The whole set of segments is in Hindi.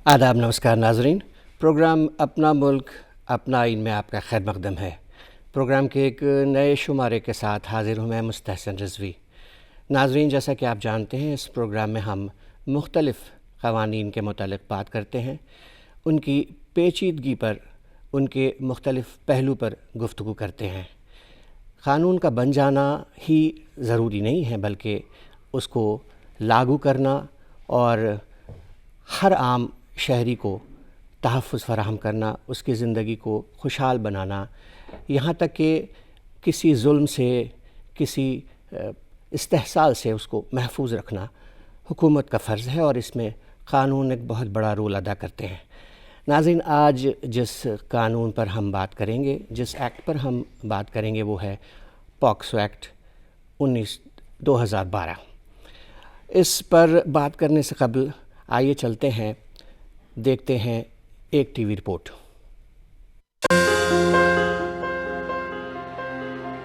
आदाब, नमस्कार नाजरीन। प्रोग्राम अपना मुल्क अपना आइन में आपका खैर मकदम है। प्रोग्राम के एक नए शुमारे के साथ हाजिर हूँ मैं मुस्तहसन रिजवी। नाजरीन, जैसा कि आप जानते हैं, इस प्रोग्राम में हम मुख्तलिफ़ क़वानीन के मुतालिक बात करते हैं, उनकी पेचीदगी पर, उनके मुख्तलिफ़ पहलू पर गुफ्तगू करते हैं। क़ानून का बन जाना ही ज़रूरी नहीं है, बल्कि उसको लागू करना और हर आम शहरी को तहफ़्फ़ुज़ फ़राहम करना, उसकी ज़िंदगी को खुशहाल बनाना, यहाँ तक कि किसी जुल्म से, किसी इस्तेहसाल से उसको महफूज रखना हुकूमत का फ़र्ज़ है और इसमें क़ानून एक बहुत बड़ा रोल अदा करते हैं। नाज़रीन, आज जिस कानून पर हम बात करेंगे, जिस एक्ट पर हम बात करेंगे, वो है पॉक्सो एक्ट 2012। इस पर बात करने से कबल आइए चलते हैं, देखते हैं एक टीवी रिपोर्ट।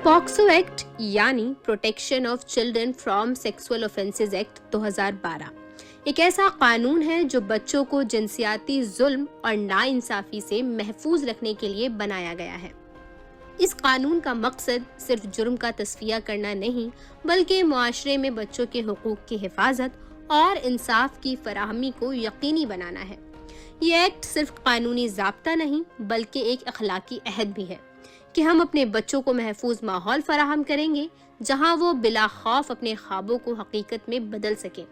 पॉक्सो एक्ट यानी protection of children from sexual offences act 2012 एक ऐसा कानून है जो बच्चों को जिनसियाती जुल्म और नाइंसाफी से महफूज रखने के लिए बनाया गया है। इस कानून का मकसद सिर्फ जुर्म का तस्फिया करना नहीं, बल्कि मुआशरे में बच्चों के हुकूक की हिफाजत और इंसाफ की फराहमी को यकीनी बनाना है। ये एक्ट सिर्फ कानूनी ज़ाब्ता नहीं, बल्कि एक अखलाकी अहद भी है कि हम अपने बच्चों को महफूज माहौल फराहम करेंगे जहां वो बिला खौफ अपने ख्वाबों को हकीकत में बदल सकें।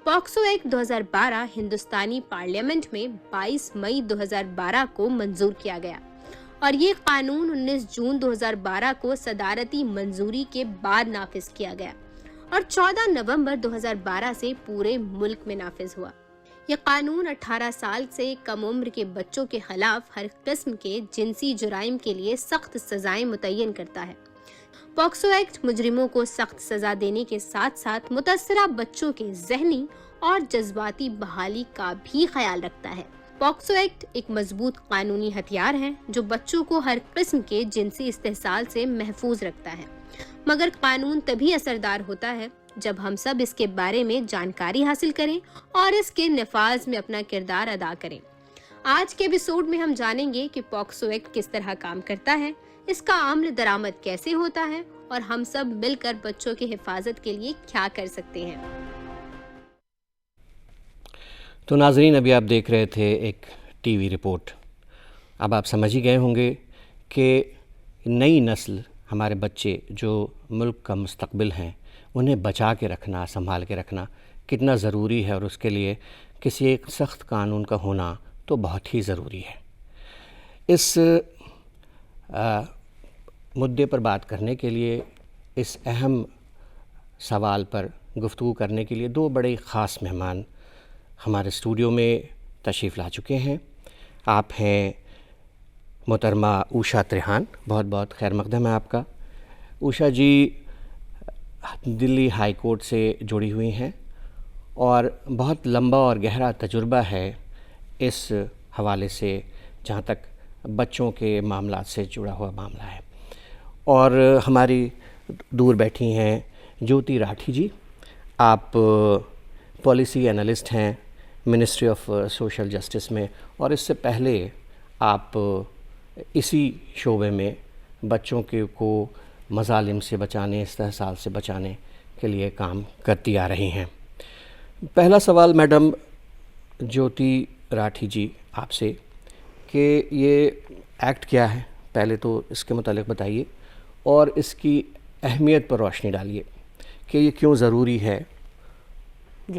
पॉक्सो एक्ट 2012 हिंदुस्तानी पार्लियामेंट में 22 मई 2012 को मंजूर किया गया और ये कानून 19 जून 2012 को सदारती मंजूरी के बाद नाफिज किया गया और 14 नवंबर 2012 से पूरे मुल्क में नाफिज हुआ। यह कानून 18 साल से कम उम्र के बच्चों के खिलाफ हर किस्म के जिनसी जुराइम के लिए सख्त सजाएं मुतय्यन करता है। पॉक्सो एक्ट मुजरिमों को सख्त सजा देने के साथ साथ मुतस्सरा बच्चों के जहनी और जज्बाती बहाली का भी ख्याल रखता है। पॉक्सो एक्ट एक मजबूत कानूनी हथियार है जो बच्चों को हर किस्म के जिनसी इस्तेहसाल से महफूज रखता है, मगर कानून तभी असरदार होता है जब हम सब इसके बारे में जानकारी हासिल करें और इसके नफाज में अपना किरदार अदा करें। आज के एपिसोड में हम जानेंगे कि पॉक्सो एक्ट किस तरह काम करता है, इसका अमल दरामद कैसे होता है और हम सब मिलकर बच्चों की हिफाजत के लिए क्या कर सकते हैं। तो नाजरीन, अभी आप देख रहे थे एक टीवी रिपोर्ट। अब आप समझ ही गए होंगे कि नई नस्ल, हमारे बच्चे जो मुल्क का मुस्तकबिल हैं, उन्हें बचा के रखना, संभाल के रखना कितना ज़रूरी है और उसके लिए किसी एक सख्त कानून का होना तो बहुत ही ज़रूरी है। इस मुद्दे पर बात करने के लिए, इस अहम सवाल पर गुफ्तगू करने के लिए दो बड़े ख़ास मेहमान हमारे स्टूडियो में तशरीफ़ ला चुके हैं। आप हैं मोहतरमा ऊषा त्रेहान, बहुत बहुत खैर मकदम है आपका। ऊषा जी दिल्ली हाई कोर्ट से जुड़ी हुई हैं और बहुत लंबा और गहरा तजुर्बा है इस हवाले से, जहाँ तक बच्चों के मामला से जुड़ा हुआ मामला है। और हमारी दूर बैठी हैं ज्योति राठी जी। आप पॉलिसी एनालिस्ट हैं मिनिस्ट्री ऑफ सोशल जस्टिस में, और इससे पहले आप इसी शोबे में बच्चों को मज़ालिम से बचाने, इस्तेहसाल से बचाने के लिए काम करती आ रही हैं। पहला सवाल मैडम ज्योति राठी जी आपसे कि ये एक्ट क्या है, पहले तो इसके मुतालिक बताइए और इसकी अहमियत पर रोशनी डालिए कि ये क्यों ज़रूरी है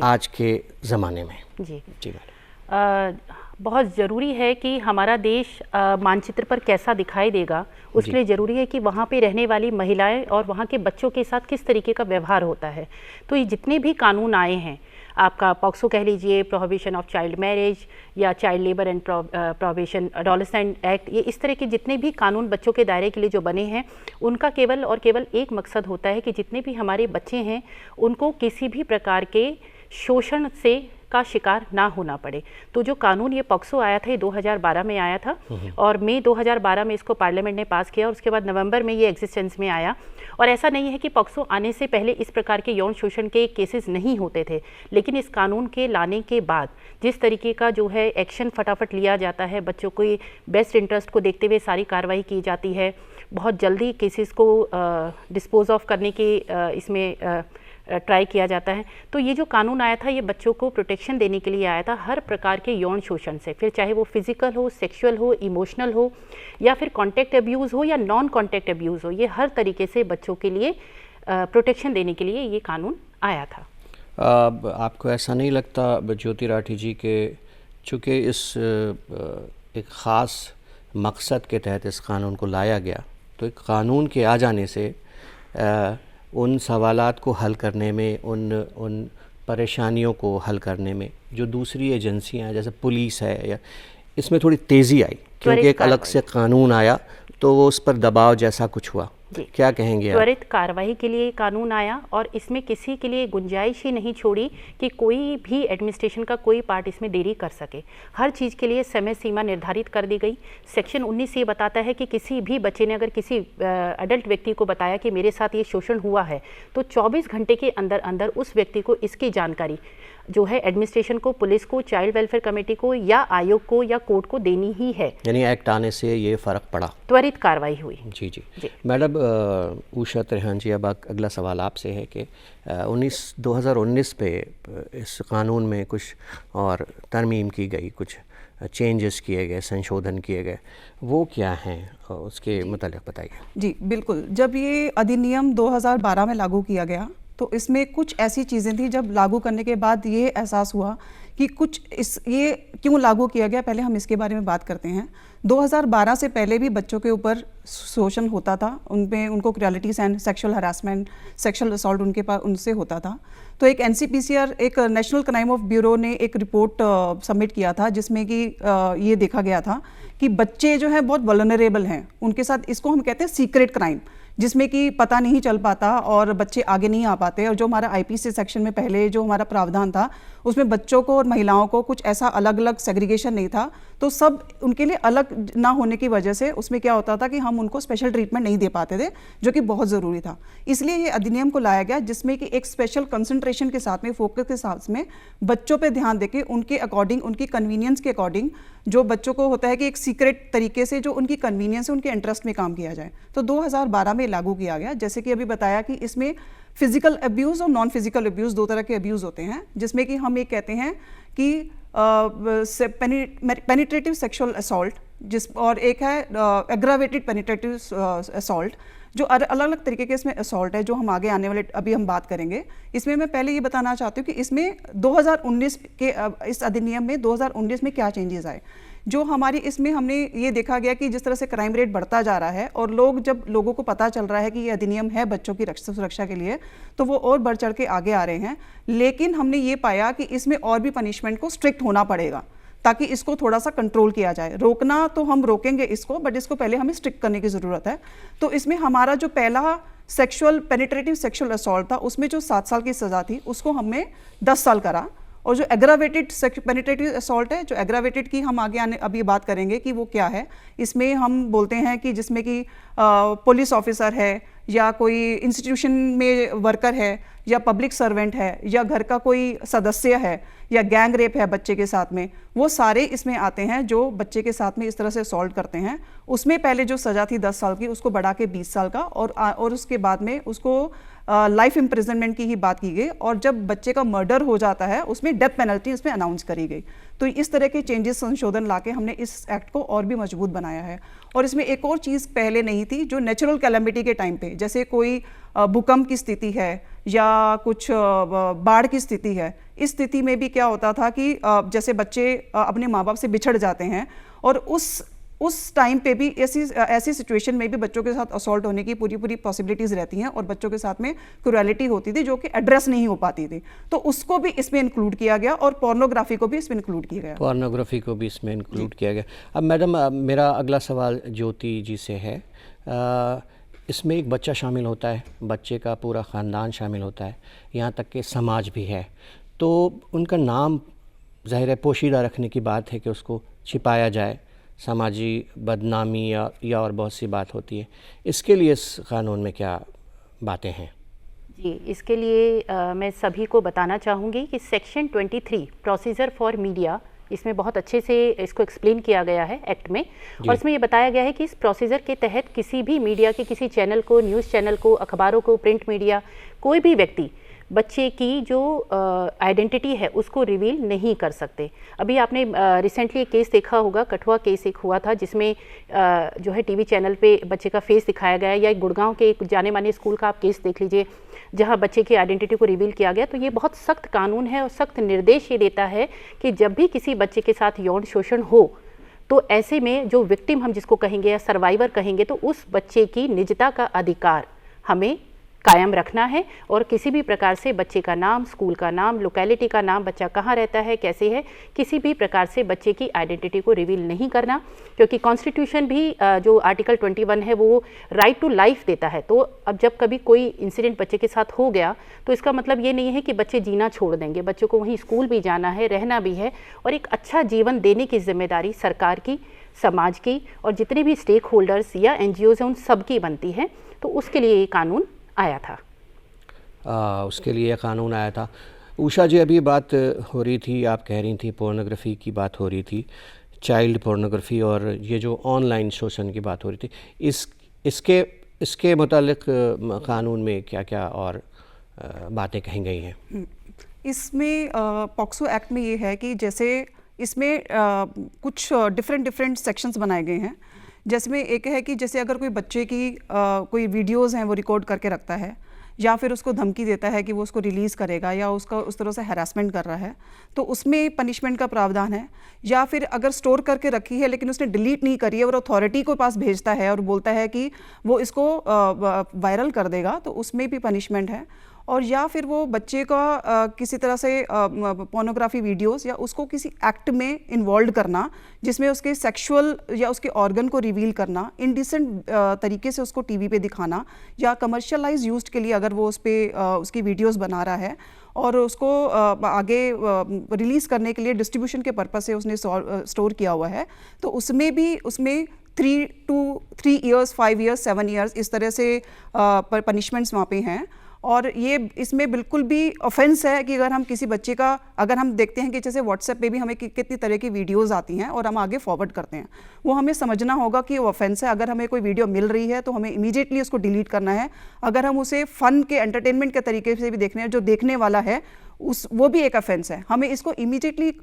आज के ज़माने में। जी मैडम। बहुत ज़रूरी है कि हमारा देश मानचित्र पर कैसा दिखाई देगा, उसके लिए ज़रूरी है कि वहाँ पे रहने वाली महिलाएं और वहाँ के बच्चों के साथ किस तरीके का व्यवहार होता है। तो ये जितने भी कानून आए हैं, आपका पॉक्सो कह लीजिए, प्रोहिबिशन ऑफ चाइल्ड मैरिज या child labour and prohibition adolescent act, ये इस तरह के जितने भी कानून बच्चों के दायरे के लिए जो बने हैं, उनका केवल और केवल एक मकसद होता है कि जितने भी हमारे बच्चे हैं उनको किसी भी प्रकार के शोषण से का शिकार ना होना पड़े। तो जो कानून ये पॉक्सो आया था, ये 2012 में आया था और मई 2012 में इसको पार्लियामेंट ने पास किया और उसके बाद नवंबर में ये एग्जिस्टेंस में आया और ऐसा नहीं है कि पॉक्सो आने से पहले इस प्रकार के यौन शोषण के केसेस नहीं होते थे, लेकिन इस कानून के लाने के बाद जिस तरीके का जो है एक्शन फटाफट लिया जाता है, बच्चों के बेस्ट इंटरेस्ट को देखते हुए सारी कार्रवाई की जाती है, बहुत जल्दी केसेस को डिस्पोज ऑफ करने की इसमें ट्राई किया जाता है। तो ये जो कानून आया था, ये बच्चों को प्रोटेक्शन देने के लिए आया था हर प्रकार के यौन शोषण से, फिर चाहे वो फिजिकल हो, सेक्सुअल हो, इमोशनल हो, या फिर कॉन्टैक्ट अब्यूज़ हो या नॉन कॉन्टैक्ट अब्यूज़ हो, ये हर तरीके से बच्चों के लिए प्रोटेक्शन देने के लिए ये कानून आया था। आपको ऐसा नहीं लगता ज्योति राठी जी के चूँकि इस एक ख़ास मकसद के तहत इस कानून को लाया गया, तो एक कानून के आ जाने से उन सवालात को हल करने में, उन परेशानियों को हल करने में जो दूसरी एजेंसियां हैं जैसे पुलिस है, या इसमें थोड़ी तेज़ी आई क्योंकि एक अलग से कानून आया तो वो उस पर दबाव जैसा कुछ हुआ। क्या कहेंगे आप? त्वरित कार्रवाई के लिए कानून आया और इसमें किसी के लिए गुंजाइश ही नहीं छोड़ी कि कोई भी एडमिनिस्ट्रेशन का कोई पार्ट इसमें देरी कर सके। हर चीज़ के लिए समय सीमा निर्धारित कर दी गई। सेक्शन 19 ये बताता है कि किसी भी बच्चे ने अगर किसी अडल्ट व्यक्ति को बताया कि मेरे साथ ये शोषण हुआ है, तो 24 घंटे के अंदर अंदर उस व्यक्ति को इसकी जानकारी जो है एडमिनिस्ट्रेशन को, पुलिस को, चाइल्ड वेलफेयर कमेटी को या आयोग को या कोर्ट को देनी ही है। यानी एक्ट आने से ये फ़र्क पड़ा, त्वरित कार्रवाई हुई। जी। मैडम उषा त्रेहान जी, अब अगला सवाल आपसे है कि 2019 पे इस कानून में कुछ और तरमीम की गई, कुछ चेंजेस किए गए, संशोधन किए गए, वो क्या हैं, उसके मतलब बताइए। जी बिल्कुल, जब ये अधिनियम 2012 में लागू किया गया तो इसमें कुछ ऐसी चीज़ें थी, जब लागू करने के बाद ये एहसास हुआ कि कुछ ये क्यों लागू किया गया, पहले हम इसके बारे में बात करते हैं। 2012 से पहले भी बच्चों के ऊपर शोषण होता था, उनको cruelties and sexual harassment, sexual assault उनसे होता था। तो एक NCPCR, एक नेशनल क्राइम ऑफ ब्यूरो ने एक रिपोर्ट सबमिट किया था जिसमें कि ये देखा गया था कि बच्चे जो है बहुत वल्नरेबल हैं, उनके साथ, इसको हम कहते हैं सीक्रेट क्राइम, जिसमें कि पता नहीं चल पाता और बच्चे आगे नहीं आ पाते। और जो हमारा IPC सेक्शन में पहले जो हमारा प्रावधान था, उसमें बच्चों को और महिलाओं को कुछ ऐसा अलग अलग सेग्रीगेशन नहीं था, तो सब उनके लिए अलग ना होने की वजह से उसमें क्या होता था कि हम उनको स्पेशल ट्रीटमेंट नहीं दे पाते थे, जो कि बहुत ज़रूरी था। इसलिए ये अधिनियम को लाया गया जिसमें कि एक स्पेशल कंसंट्रेशन के साथ में, फोकस के साथ में बच्चों पे ध्यान देके उनके अकॉर्डिंग, उनकी कन्वीनियंस के अकॉर्डिंग, जो बच्चों को होता है कि एक सीक्रेट तरीके से जो उनकी कन्वीनियंस है, उनके इंटरेस्ट में काम किया जाए। तो 2012 में लागू किया गया। जैसे कि अभी बताया कि इसमें फिजिकल अब्यूज़ और नॉन फिजिकल अब्यूज़, दो तरह के अब्यूज़ होते हैं, जिसमें कि हम ये कहते हैं कि पेनिट्रेटिव सेक्सुअल असॉल्ट, और एक है एग्रावेटेड पेनिट्रेटिव असॉल्ट, जो अलग अलग तरीके के इसमें असॉल्ट है, जो हम आगे आने वाले अभी हम बात करेंगे। इसमें मैं पहले ये बताना चाहती हूँ कि इसमें 2019 के इस अधिनियम में 2019 में क्या चेंजेस आए। जो हमारी इसमें हमने ये देखा गया कि जिस तरह से क्राइम रेट बढ़ता जा रहा है और लोगों को पता चल रहा है कि ये अधिनियम है बच्चों की सुरक्षा के लिए, तो वो और बढ़ चढ़ के आगे आ रहे हैं। लेकिन हमने ये पाया कि इसमें और भी पनिशमेंट को स्ट्रिक्ट होना पड़ेगा ताकि इसको थोड़ा सा कंट्रोल किया जाए। रोकना तो हम रोकेंगे इसको, बट इसको पहले हमें स्ट्रिक्ट करने की ज़रूरत है। तो इसमें हमारा जो पहला पेनिट्रेटिव सेक्सुअल असॉल्ट था, उसमें जो 7 साल की सज़ा थी, उसको हमने 10 साल करा। और जो एग्रावेटेड पेनिट्रेटिव असॉल्ट है, जो एग्रावेटेड की हम आगे आने अभी बात करेंगे कि वो क्या है। इसमें हम बोलते हैं कि जिसमें कि पुलिस ऑफिसर है, या कोई इंस्टीट्यूशन में वर्कर है, या पब्लिक सर्वेंट है, या घर का कोई सदस्य है, या गैंग रेप है बच्चे के साथ में, वो सारे इसमें आते हैं जो बच्चे के साथ में इस तरह से असॉल्ट करते हैं। उसमें पहले जो सज़ा थी 10 साल की, उसको बढ़ा के 20 साल का, और उसके बाद में उसको लाइफ इम्प्रिजनमेंट की ही बात की गई। और जब बच्चे का मर्डर हो जाता है, उसमें डेथ पेनल्टी इसमें अनाउंस करी गई। तो इस तरह के चेंजेस, संशोधन लाके हमने इस एक्ट को और भी मजबूत बनाया है। और इसमें एक और चीज़ पहले नहीं थी, जो नेचुरल कैलेमिटी के टाइम पे, जैसे कोई भूकंप की स्थिति है या कुछ बाढ़ की स्थिति है, इस स्थिति में भी क्या होता था कि जैसे बच्चे अपने माँ बाप से बिछड़ जाते हैं, और उस टाइम पे भी ऐसी सिचुएशन में भी बच्चों के साथ असॉल्ट होने की पूरी पॉसिबिलिटीज़ रहती हैं, और बच्चों के साथ में क्रूएलिटी होती थी जो कि एड्रेस नहीं हो पाती थी। तो उसको भी इसमें इंक्लूड किया गया, और पोर्नोग्राफी को भी इसमें इंक्लूड किया गया। पोर्नोग्राफी को भी इसमें इंक्लूड किया गया। अब मैडम, मेरा अगला सवाल ज्योति जी से है। इसमें एक बच्चा शामिल होता है, बच्चे का पूरा ख़ानदान शामिल होता है, यहाँ तक कि समाज भी है। तो उनका नाम ज़ाहिर है पोशीदा रखने की बात है कि उसको छिपाया जाए, समाजी बदनामी या और बहुत सी बात होती है। इसके लिए इस कानून में क्या बातें हैं? जी, इसके लिए मैं सभी को बताना चाहूँगी कि सेक्शन 23 प्रोसीजर फॉर मीडिया, इसमें बहुत अच्छे से इसको एक्सप्लेन किया गया है एक्ट में, और इसमें ये बताया गया है कि इस प्रोसीजर के तहत किसी भी मीडिया के किसी चैनल को, न्यूज़ चैनल को, अखबारों को, प्रिंट मीडिया, कोई भी व्यक्ति बच्चे की जो आइडेंटिटी है उसको रिवील नहीं कर सकते। अभी आपने रिसेंटली एक केस देखा होगा, कठुआ केस एक हुआ था जिसमें जो है टीवी चैनल पे बच्चे का फेस दिखाया गया, या एक गुड़गांव के एक जाने माने स्कूल का आप केस देख लीजिए जहां बच्चे की आइडेंटिटी को रिवील किया गया। तो ये बहुत सख्त कानून है और सख्त निर्देश ये देता है कि जब भी किसी बच्चे के साथ यौन शोषण हो तो ऐसे में जो विक्टिम हम जिसको कहेंगे या सर्वाइवर कहेंगे, तो उस बच्चे की निजता का अधिकार हमें कायम रखना है, और किसी भी प्रकार से बच्चे का नाम, स्कूल का नाम, लोकेलिटी का नाम, बच्चा कहाँ रहता है, कैसे है, किसी भी प्रकार से बच्चे की आइडेंटिटी को रिवील नहीं करना, क्योंकि कॉन्स्टिट्यूशन भी जो आर्टिकल 21 है वो राइट टू लाइफ देता है। तो अब जब कभी कोई इंसिडेंट बच्चे के साथ हो गया तो इसका मतलब ये नहीं है कि बच्चे जीना छोड़ देंगे, बच्चों को वहीं स्कूल भी जाना है, रहना भी है, और एक अच्छा जीवन देने की जिम्मेदारी सरकार की, समाज की, और जितने भी स्टेक होल्डर्स या NGOs हैं उन सब की बनती है। तो उसके लिए ये कानून आया था। उसके लिए कानून आया था। उषा जी, अभी बात हो रही थी, आप कह रही थी पोर्नोग्राफी की बात हो रही थी, चाइल्ड पोर्नोग्राफी, और ये जो ऑनलाइन शोषण की बात हो रही थी, इसके मुतालिक कानून में क्या क्या और बातें कही गई हैं? इसमें पॉक्सो एक्ट में ये है कि जैसे इसमें कुछ डिफरेंट सेक्शंस बनाए गए हैं। जैसे में एक है कि जैसे अगर कोई बच्चे की कोई वीडियोस हैं वो रिकॉर्ड करके रखता है, या फिर उसको धमकी देता है कि वो उसको रिलीज़ करेगा, या उसका उस तरह से हैरेसमेंट कर रहा है, तो उसमें पनिशमेंट का प्रावधान है। या फिर अगर स्टोर करके रखी है लेकिन उसने डिलीट नहीं करी है और अथॉरिटी को पास भेजता है और बोलता है कि वो इसको वायरल कर देगा, तो उसमें भी पनिशमेंट है। और या फिर वो बच्चे का किसी तरह से पोर्नोग्राफी वीडियोस या उसको किसी एक्ट में इन्वॉल्व करना जिसमें उसके सेक्सुअल या उसके ऑर्गन को रिवील करना, इनडिसेंट तरीके से उसको टीवी पे दिखाना, या कमर्शियलाइज यूज के लिए अगर वो उस पर उसकी वीडियोस बना रहा है और उसको आगे रिलीज़ करने के लिए डिस्ट्रीब्यूशन के पर्पस से उसने स्टोर किया हुआ है, तो उसमें 3 to 3 years, 5 years, 7 years इस तरह से पनिशमेंट्स वहाँ पे हैं। और ये इसमें बिल्कुल भी ऑफेंस है कि अगर हम किसी बच्चे का, अगर हम देखते हैं कि जैसे व्हाट्सएप पे भी हमें कितनी तरह की वीडियोस आती हैं और हम आगे फॉरवर्ड करते हैं, वो हमें समझना होगा कि वो ऑफेंस है। अगर हमें कोई वीडियो मिल रही है तो हमें इमीडिएटली उसको डिलीट करना है। अगर हम उसे फ़न के, एंटरटेनमेंट के तरीके से भी देखने हैं, जो देखने वाला है वो भी एक ऑफेंस है, हमें इसको इमीडिएटली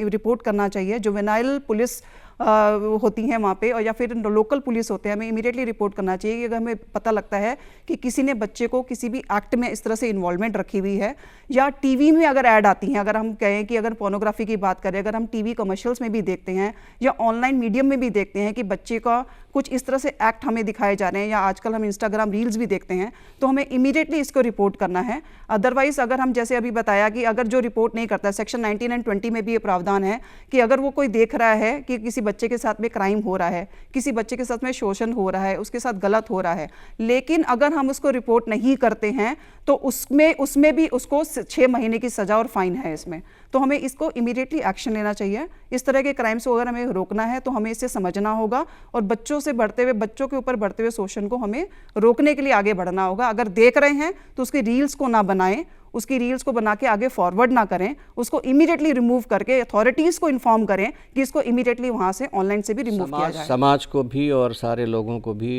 रिपोर्ट करना चाहिए। जुवेनाइल पुलिस होती हैं वहाँ पे, और या फिर लोकल पुलिस होते हैं, हमें इमीडिएटली रिपोर्ट करना चाहिए कि अगर हमें पता लगता है कि किसी ने बच्चे को किसी भी एक्ट में इस तरह से इन्वॉल्वमेंट रखी हुई है, या टीवी में अगर ऐड आती हैं, अगर हम कहें कि अगर पोर्नोग्राफी की बात करें, अगर हम टीवी कमर्शियल्स में भी देखते हैं या ऑनलाइन मीडियम में भी देखते हैं कि बच्चे का कुछ इस तरह से एक्ट हमें दिखाए जा रहे हैं, या आजकल हम इंस्टाग्राम रील्स भी देखते हैं, तो हमें इमीडिएटली इसको रिपोर्ट करना है। अदरवाइज अगर हम जैसे अभी बताया कि अगर जो रिपोर्ट नहीं करता है, सेक्शन 19 और 20 में भी ये प्रावधान है कि अगर वो कोई देख रहा है कि किसी बच्चे के साथ में क्राइम हो रहा है, किसी बच्चे के साथ में शोषण हो रहा है, उसके साथ गलत हो रहा है, लेकिन अगर हम उसको रिपोर्ट नहीं करते हैं तो उसमें भी उसको 6 महीने की सजा और फाइन है इसमें। तो हमें इसको इमीडिएटली एक्शन लेना चाहिए। इस तरह के क्राइम्स को अगर हमें रोकना है तो हमें इसे समझना होगा, और बच्चों के ऊपर बढ़ते हुए शोषण को हमें रोकने के लिए आगे बढ़ना होगा। अगर देख रहे हैं तो उसकी रील्स को ना बनाएं, उसकी रील्स को बना के आगे फॉरवर्ड ना करें, उसको इमीडिएटली रिमूव करके अथॉरिटीज़ को इन्फॉर्म करें कि इसको इमीडिएटली वहाँ से ऑनलाइन से भी रिमूव किया जाए। समाज को भी और सारे लोगों को भी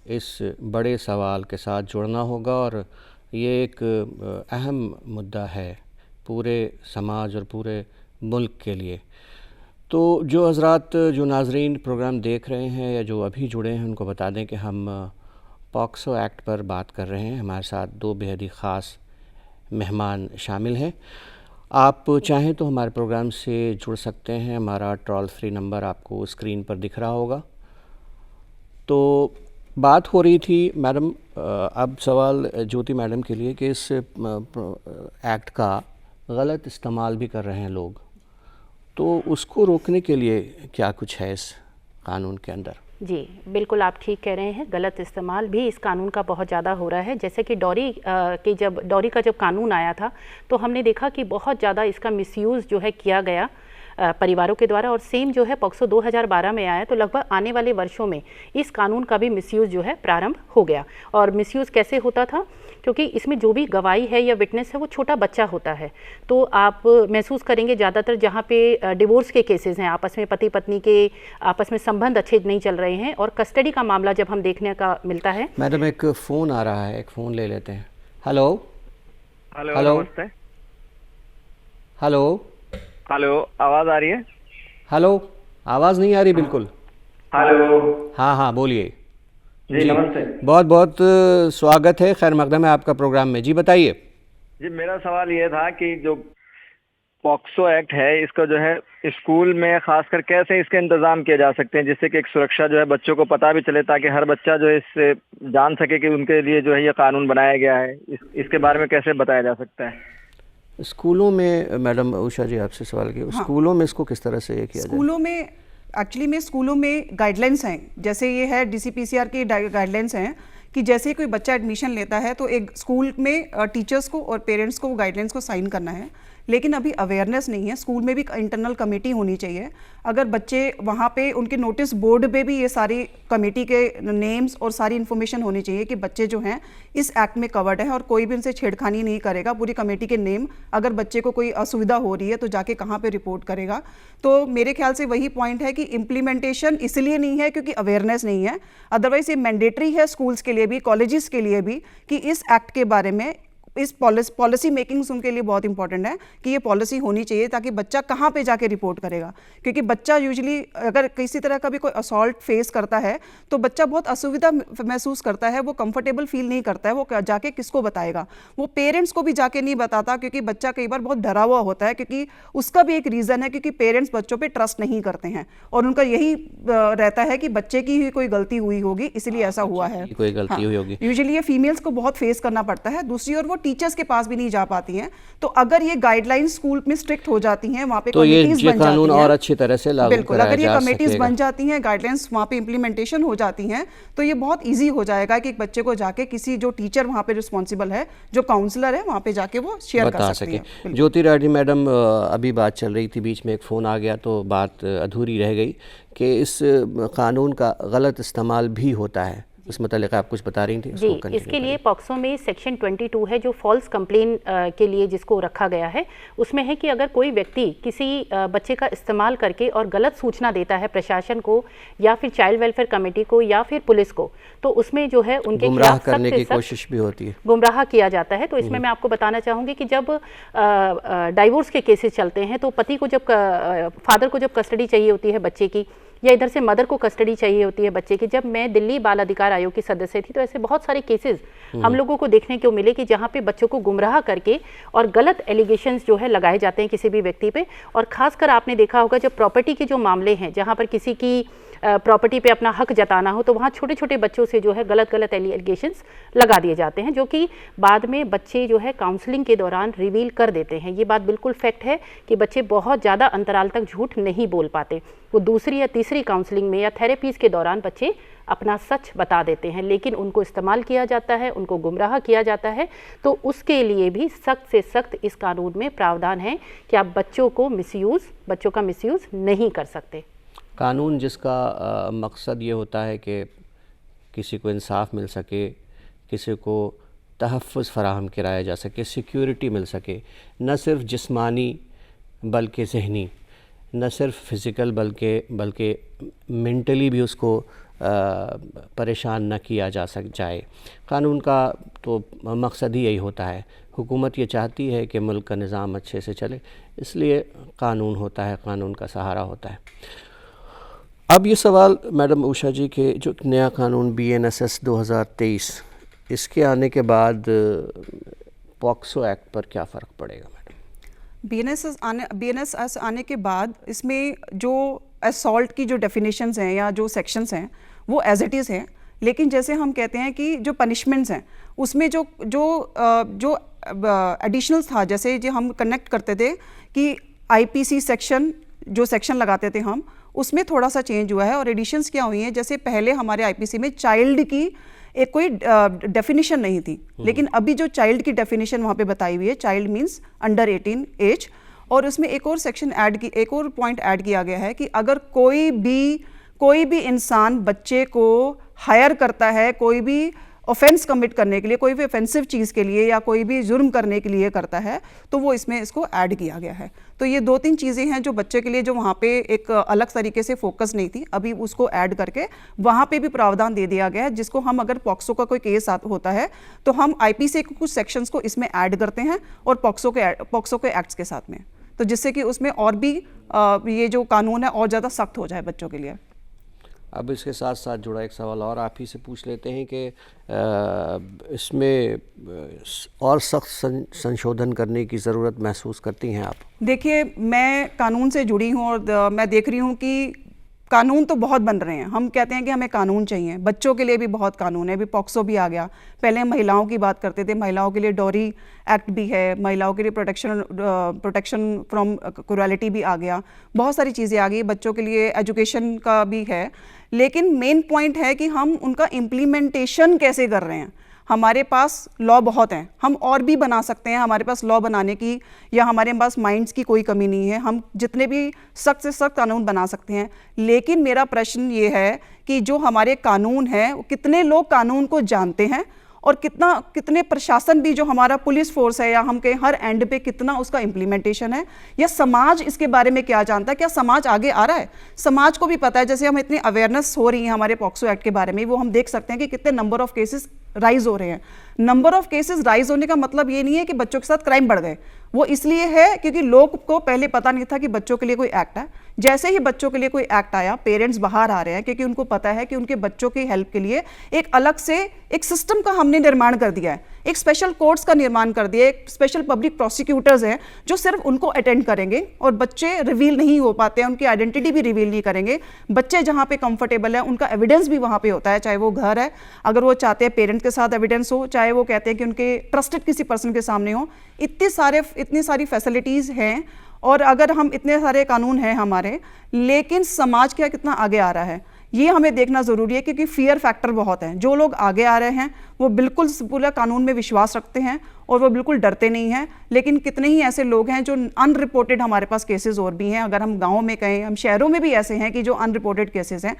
इस बड़े सवाल के साथ जुड़ना होगा, और ये एक अहम मुद्दा है पूरे समाज और पूरे मुल्क के लिए। तो जो हज़रात, जो नाज़रीन प्रोग्राम देख रहे हैं या जो अभी जुड़े हैं, उनको बता दें कि हम पॉक्सो एक्ट पर बात कर रहे हैं। हमारे साथ 2 बेहद ही ख़ास मेहमान शामिल हैं। आप चाहें तो हमारे प्रोग्राम से जुड़ सकते हैं। हमारा टोल फ्री नंबर आपको स्क्रीन पर दिख रहा होगा। तो बात हो रही थी मैडम, अब सवाल ज्योति मैडम के लिए कि इस एक्ट का गलत इस्तेमाल भी कर रहे हैं लोग, तो उसको रोकने के लिए क्या कुछ है इस कानून के अंदर? जी बिल्कुल, आप ठीक कह रहे हैं, गलत इस्तेमाल भी इस कानून का बहुत ज़्यादा हो रहा है। जैसे कि डॉरी का जब कानून आया था तो हमने देखा कि बहुत ज़्यादा इसका मिसयूज़ जो है किया गया। परिवारों के द्वारा, और सेम जो है पॉक्सो 2012 में आया, तो लगभग आने वाले वर्षों में इस कानून का भी मिसयूज़ जो है प्रारंभ हो गया। और मिसयूज़ कैसे होता था, क्योंकि इसमें जो भी गवाही है या विटनेस है वो छोटा बच्चा होता है। तो आप महसूस करेंगे ज़्यादातर जहाँ पे डिवोर्स के केसेस हैं, आपस में पति पत्नी के आपस में संबंध अच्छे नहीं चल रहे हैं, और कस्टडी का मामला जब हम देखने का मिलता है। मैडम एक फ़ोन आ रहा है, एक फ़ोन ले लेते हैं। हेलो हेलो, नमस्ते। हेलो हेलो, आवाज़ आ रही है? हेलो, आवाज़ नहीं आ रही बिल्कुल। हेलो। हाँ बोलिए। जी नमस्ते। बहुत बहुत स्वागत है, खैर मकदम है आपका प्रोग्राम में। जी बताइए। जी, मेरा सवाल ये था कि जो पॉक्सो एक्ट है, इसका जो है स्कूल में खासकर कैसे इसके इंतजाम किए जा सकते हैं, जिससे कि एक सुरक्षा जो है बच्चों को पता भी चले, ताकि हर बच्चा जो है इससे जान सके कि उनके लिए जो है ये कानून बनाया गया है। इसके बारे में कैसे बताया जा सकता है? स्कूलों में मैडम उषा जी आपसे सवाल किया, स्कूलों में इसको किस तरह से ये किया जाए? स्कूलों में एक्चुअली में स्कूलों में गाइडलाइंस हैं, जैसे ये है DCPCR की गाइडलाइंस हैं कि जैसे कोई बच्चा एडमिशन लेता है तो एक स्कूल में टीचर्स को और पेरेंट्स को गाइडलाइंस को साइन करना है। लेकिन अभी अवेयरनेस नहीं है, स्कूल में भी इंटरनल कमेटी होनी चाहिए। अगर बच्चे वहाँ पे उनके नोटिस बोर्ड पे भी ये सारी कमेटी के नेम्स और सारी इन्फॉर्मेशन होनी चाहिए कि बच्चे जो हैं इस एक्ट में कवर्ड है और कोई भी उनसे छेड़खानी नहीं करेगा। पूरी कमेटी के नेम, अगर बच्चे को कोई असुविधा हो रही है तो जाके कहाँ पे रिपोर्ट करेगा। तो मेरे ख्याल से वही पॉइंट है कि इम्प्लीमेंटेशन इसलिए नहीं है क्योंकि अवेयरनेस नहीं है, अदरवाइज ये मैंडेटरी है स्कूल्स के लिए भी, कॉलेजेस के लिए भी, कि इस एक्ट के बारे में इस पॉलिसी मेकिंग उनके लिए बहुत इंपॉर्टेंट है कि ये पॉलिसी होनी चाहिए, ताकि बच्चा कहाँ पे जाके रिपोर्ट करेगा। क्योंकि बच्चा यूजुअली अगर किसी तरह का भी कोई असॉल्ट फेस करता है तो बच्चा बहुत असुविधा महसूस करता है, वो कंफर्टेबल फील नहीं करता है, वो जाके किसको बताएगा? वो पेरेंट्स को भी जाके नहीं बताता, क्योंकि बच्चा कई बार बहुत डरा हुआ होता है, क्योंकि उसका भी एक रीज़न है क्योंकि पेरेंट्स बच्चों पर ट्रस्ट नहीं करते हैं और उनका यही रहता है कि बच्चे की ही कोई गलती हुई होगी इसलिए ऐसा हुआ है, कोई गलती हुई होगी। यूजुअली ये फीमेल्स को बहुत फेस करना पड़ता है। दूसरी ओर वो टीचर्स के पास भी नहीं जा पाती हैं। तो अगर ये गाइडलाइंस स्कूल में स्ट्रिक्ट हो जाती हैं, वहाँ पे तो कमेटीज बन जाती हैं, और अच्छी तरह से लागू बिल्कुल, अगर ये कराया जा कमेटीज सकेगा। बन जाती हैं, गाइडलाइंस वहाँ पे इम्प्लीमेंटेशन हो जाती हैं, तो ये बहुत इजी हो जाएगा कि एक बच्चे को जाके किसी जो टीचर वहाँ पे रिस्पॉन्सिबल है, जो काउंसलर है, वहाँ पे जाके वो शेयर कर सकते हैं। ज्योति राठी मैडम, अभी बात चल रही थी, बीच में एक फ़ोन आ गया तो बात अधूरी रह गई कि इस कानून का गलत इस्तेमाल भी होता है, उस मतलब आप कुछ बता रही थी। जी, इसके लिए पॉक्सो में सेक्शन 22 है जो फॉल्स कंप्लेन के लिए जिसको रखा गया है। उसमें है कि अगर कोई व्यक्ति किसी बच्चे का इस्तेमाल करके और गलत सूचना देता है प्रशासन को या फिर चाइल्ड वेलफेयर कमेटी को या फिर पुलिस को, तो उसमें जो है उनके गुमराह करने की कोशिश भी होती है, गुमराह किया जाता है। तो इसमें मैं आपको बताना चाहूँगी कि जब डाइवोर्स के केसेस चलते हैं तो पति को जब फादर को जब कस्टडी चाहिए होती है बच्चे की, या इधर से मदर को कस्टडी चाहिए होती है बच्चे की। जब मैं दिल्ली बाल अधिकार आयोग की सदस्य थी तो ऐसे बहुत सारे केसेस हम लोगों को देखने को मिले कि जहाँ पे बच्चों को गुमराह करके और गलत एलिगेशंस जो है लगाए जाते हैं किसी भी व्यक्ति पे। और खासकर आपने देखा होगा जब प्रॉपर्टी के जो मामले हैं, जहाँ पर किसी की प्रॉपर्टी पे अपना हक जताना हो, तो वहाँ छोटे छोटे बच्चों से जो है गलत एलिगेशंस लगा दिए जाते हैं, जो कि बाद में बच्चे जो है काउंसलिंग के दौरान रिवील कर देते हैं। ये बात बिल्कुल फैक्ट है कि बच्चे बहुत ज़्यादा अंतराल तक झूठ नहीं बोल पाते। वो दूसरी या तीसरी काउंसलिंग में या थेरेपीज़ के दौरान बच्चे अपना सच बता देते हैं, लेकिन उनको इस्तेमाल किया जाता है, उनको गुमराह किया जाता है। तो उसके लिए भी सख्त से सख्त इस कानून में प्रावधान है कि आप बच्चों का मिसयूज़ नहीं कर सकते। कानून जिसका मकसद ये होता है कि किसी को इंसाफ मिल सके, किसी को तहफ़्फ़ुज़ फ़राहम कराया जा सके, सिक्योरिटी मिल सके, न सिर्फ जिस्मानी बल्कि ज़हनी, न सिर्फ फिज़िकल बल्कि मेंटली भी उसको परेशान न किया जाए। कानून का तो मकसद ही यही होता है। हुकूमत ये चाहती है कि मुल्क का निज़ाम अच्छे से चले, इसलिए कानून होता है, कानून का सहारा होता है। अब ये सवाल मैडम उषा जी के जो नया कानून BNSS 2023, इसके आने के बाद पॉक्सो एक्ट पर क्या फ़र्क पड़ेगा मैडम? BNSS आने के बाद इसमें जो असॉल्ट की जो डेफिनेशंस हैं या जो सेक्शंस हैं वो एज इट इज़ हैं, लेकिन जैसे हम कहते हैं कि जो पनिशमेंट्स हैं उसमें जो एडिशनल्स था, जैसे जो हम कनेक्ट करते थे कि IPC सेक्शन जो सेक्शन लगाते थे हम, उसमें थोड़ा सा चेंज हुआ है और एडिशंस क्या हुई हैं। जैसे पहले हमारे IPC में चाइल्ड की एक कोई डेफिनेशन नहीं थी, लेकिन अभी जो चाइल्ड की डेफिनेशन वहाँ पे बताई हुई है, चाइल्ड मीन्स अंडर 18 एज, और उसमें एक और सेक्शन एक और पॉइंट ऐड किया गया है कि अगर कोई भी इंसान बच्चे को हायर करता है, कोई भी ऑफेंस कमिट करने के लिए, कोई भी ऑफेंसिव चीज़ के लिए या कोई भी जुर्म करने के लिए करता है, तो वो इसमें इसको ऐड किया गया है। तो ये 2-3 चीज़ें हैं जो बच्चे के लिए, जो वहाँ पे एक अलग तरीके से फोकस नहीं थी, अभी उसको ऐड करके वहाँ पे भी प्रावधान दे दिया गया है, जिसको हम अगर पॉक्सो का कोई केस होता है तो हम आईपीसी के कुछ सेक्शंस को इसमें ऐड करते हैं और पॉक्सो के एक्ट्स के साथ में, तो जिससे कि उसमें और भी ये जो कानून है और ज़्यादा सख्त हो जाए बच्चों के लिए। अब इसके साथ साथ जुड़ा एक सवाल और आप ही से पूछ लेते हैं कि इसमें और सख्त संशोधन करने की ज़रूरत महसूस करती हैं आप? देखिए, मैं कानून से जुड़ी हूँ और मैं देख रही हूँ कि कानून तो बहुत बन रहे हैं। हम कहते हैं कि हमें कानून चाहिए, बच्चों के लिए भी बहुत कानून है, अभी पॉक्सो भी आ गया। पहले हम महिलाओं की बात करते थे, महिलाओं के लिए डॉरी एक्ट भी है, महिलाओं के लिए प्रोटेक्शन फ्रॉम क्रूएलिटी भी आ गया, बहुत सारी चीज़ें आ गई, बच्चों के लिए एजुकेशन का भी है। लेकिन मेन पॉइंट है कि हम उनका इम्प्लीमेंटेशन कैसे कर रहे हैं। हमारे पास लॉ बहुत हैं, हम और भी बना सकते हैं, हमारे पास लॉ बनाने की या हमारे पास माइंड्स की कोई कमी नहीं है, हम जितने भी सख्त से सख्त कानून बना सकते हैं। लेकिन मेरा प्रश्न ये है कि जो हमारे कानून हैं, कितने लोग कानून को जानते हैं और कितने प्रशासन भी, जो हमारा पुलिस फोर्स है या हम कहें हर एंड पे, कितना उसका इम्प्लीमेंटेशन है, या समाज इसके बारे में क्या जानता है, क्या समाज आगे आ रहा है। समाज को भी पता है, जैसे हम इतनी अवेयरनेस हो रही है हमारे पॉक्सो एक्ट के बारे में, वो हम देख सकते हैं कि कितने नंबर ऑफ केसेस राइज हो रहे हैं। नंबर ऑफ केसेस राइज होने का मतलब ये नहीं है कि बच्चों के साथ क्राइम बढ़ गए, वो इसलिए है क्योंकि लोग को पहले पता नहीं था कि बच्चों के लिए कोई एक्ट है। जैसे ही बच्चों के लिए कोई एक्ट आया, पेरेंट्स बाहर आ रहे हैं क्योंकि उनको पता है कि उनके बच्चों की हेल्प के लिए एक अलग से एक सिस्टम का हमने निर्माण कर दिया है, एक स्पेशल कोर्ट्स का निर्माण कर दिया है, एक स्पेशल पब्लिक प्रोसिक्यूटर्स हैं जो सिर्फ उनको अटेंड करेंगे और बच्चे रिवील नहीं हो पाते हैं, उनकी आइडेंटिटी भी रिवील नहीं करेंगे। बच्चे जहाँ पे कंफर्टेबल है उनका एविडेंस भी वहाँ पे होता है, चाहे वो घर है, अगर वो चाहते हैं पेरेंट्स के साथ एविडेंस हो, चाहे वो कहते हैं कि उनके ट्रस्टेड किसी पर्सन के सामने हो। इतनी सारी फैसिलिटीज़ हैं और अगर हम इतने सारे कानून हैं हमारे, लेकिन समाज क्या कितना आगे आ रहा है ये हमें देखना ज़रूरी है, क्योंकि फियर फैक्टर बहुत है। जो लोग आगे आ रहे हैं वो बिल्कुल पूरा कानून में विश्वास रखते हैं और वो बिल्कुल डरते नहीं हैं, लेकिन कितने ही ऐसे लोग हैं जो अनरिपोर्टेड, हमारे पास केसेस और भी हैं, अगर हम गाँव में कहें, हम शहरों में भी ऐसे हैं कि जो अनरिपोर्टेड केसेस हैं,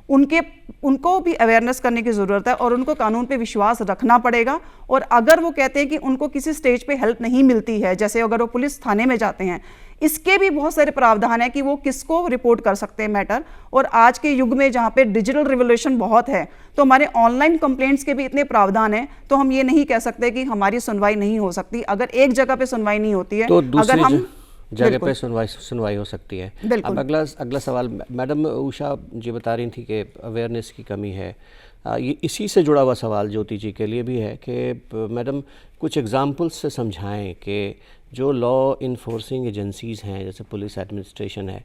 उनको भी अवेयरनेस करने की ज़रूरत है और उनको कानून पे विश्वास रखना पड़ेगा। और अगर वो कहते हैं कि उनको किसी स्टेज पे हेल्प नहीं मिलती है, जैसे अगर वो पुलिस थाने में जाते हैं, इसके भी बहुत सारे प्रावधान है कि वो किसको रिपोर्ट कर सकते हैं मैटर। और आज के युग में जहाँ पे डिजिटल रिवोल्यूशन बहुत है, तो हमारे ऑनलाइन कंप्लेंट्स के भी इतने प्रावधान हैं, तो हम ये नहीं कह सकते कि हमारी सुनवाई नहीं हो सकती। अगर एक जगह पे सुनवाई नहीं होती है, तो अगर हम जगह पे सुनवाई हो सकती है। अब अगला सवाल, मैडम उषा जी बता रही थी कि अवेयरनेस की कमी है। ये इसी से जुड़ा हुआ सवाल ज्योति जी के लिए भी है कि मैडम कुछ एग्जांपल्स से समझाएं कि जो लॉ इन्फोर्सिंग एजेंसीज़ हैं, जैसे पुलिस एडमिनिस्ट्रेशन है,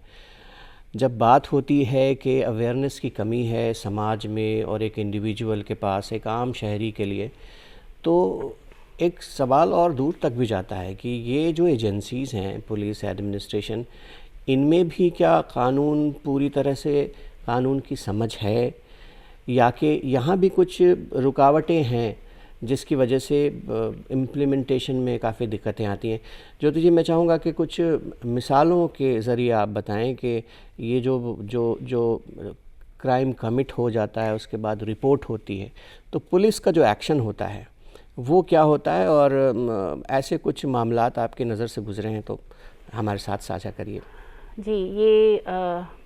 जब बात होती है कि अवेयरनेस की कमी है समाज में और एक इंडिविजुअल के पास, एक आम शहरी के लिए, तो एक सवाल और दूर तक भी जाता है कि ये जो एजेंसीज़ हैं, पुलिस एडमिनिस्ट्रेशन, इनमें भी क्या कानून पूरी तरह से कानून की समझ है, या कि यहाँ भी कुछ रुकावटें हैं जिसकी वजह से इम्प्लीमेंटेशन में काफ़ी दिक्कतें आती हैं। ज्योति जी, मैं चाहूँगा कि कुछ मिसालों के ज़रिए आप बताएं कि ये जो क्राइम कमिट हो जाता है, उसके बाद रिपोर्ट होती है, तो पुलिस का जो एक्शन होता है वो क्या होता है, और ऐसे कुछ मामलात आपकी नज़र से गुजरे हैं तो हमारे साथ साझा करिए। जी, ये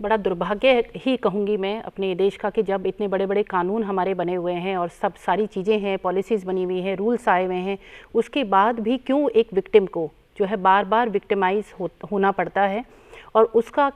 बड़ा दुर्भाग्य ही कहूँगी मैं अपने देश का कि जब इतने बड़े बड़े कानून हमारे बने हुए हैं और सब सारी चीज़ें हैं, पॉलिसीज़ बनी हुई हैं, रूल्स आए हुए हैं, उसके बाद भी क्यों एक विक्टिम को जो है बार बार विक्टिमाइज होना पड़ता है। और उसका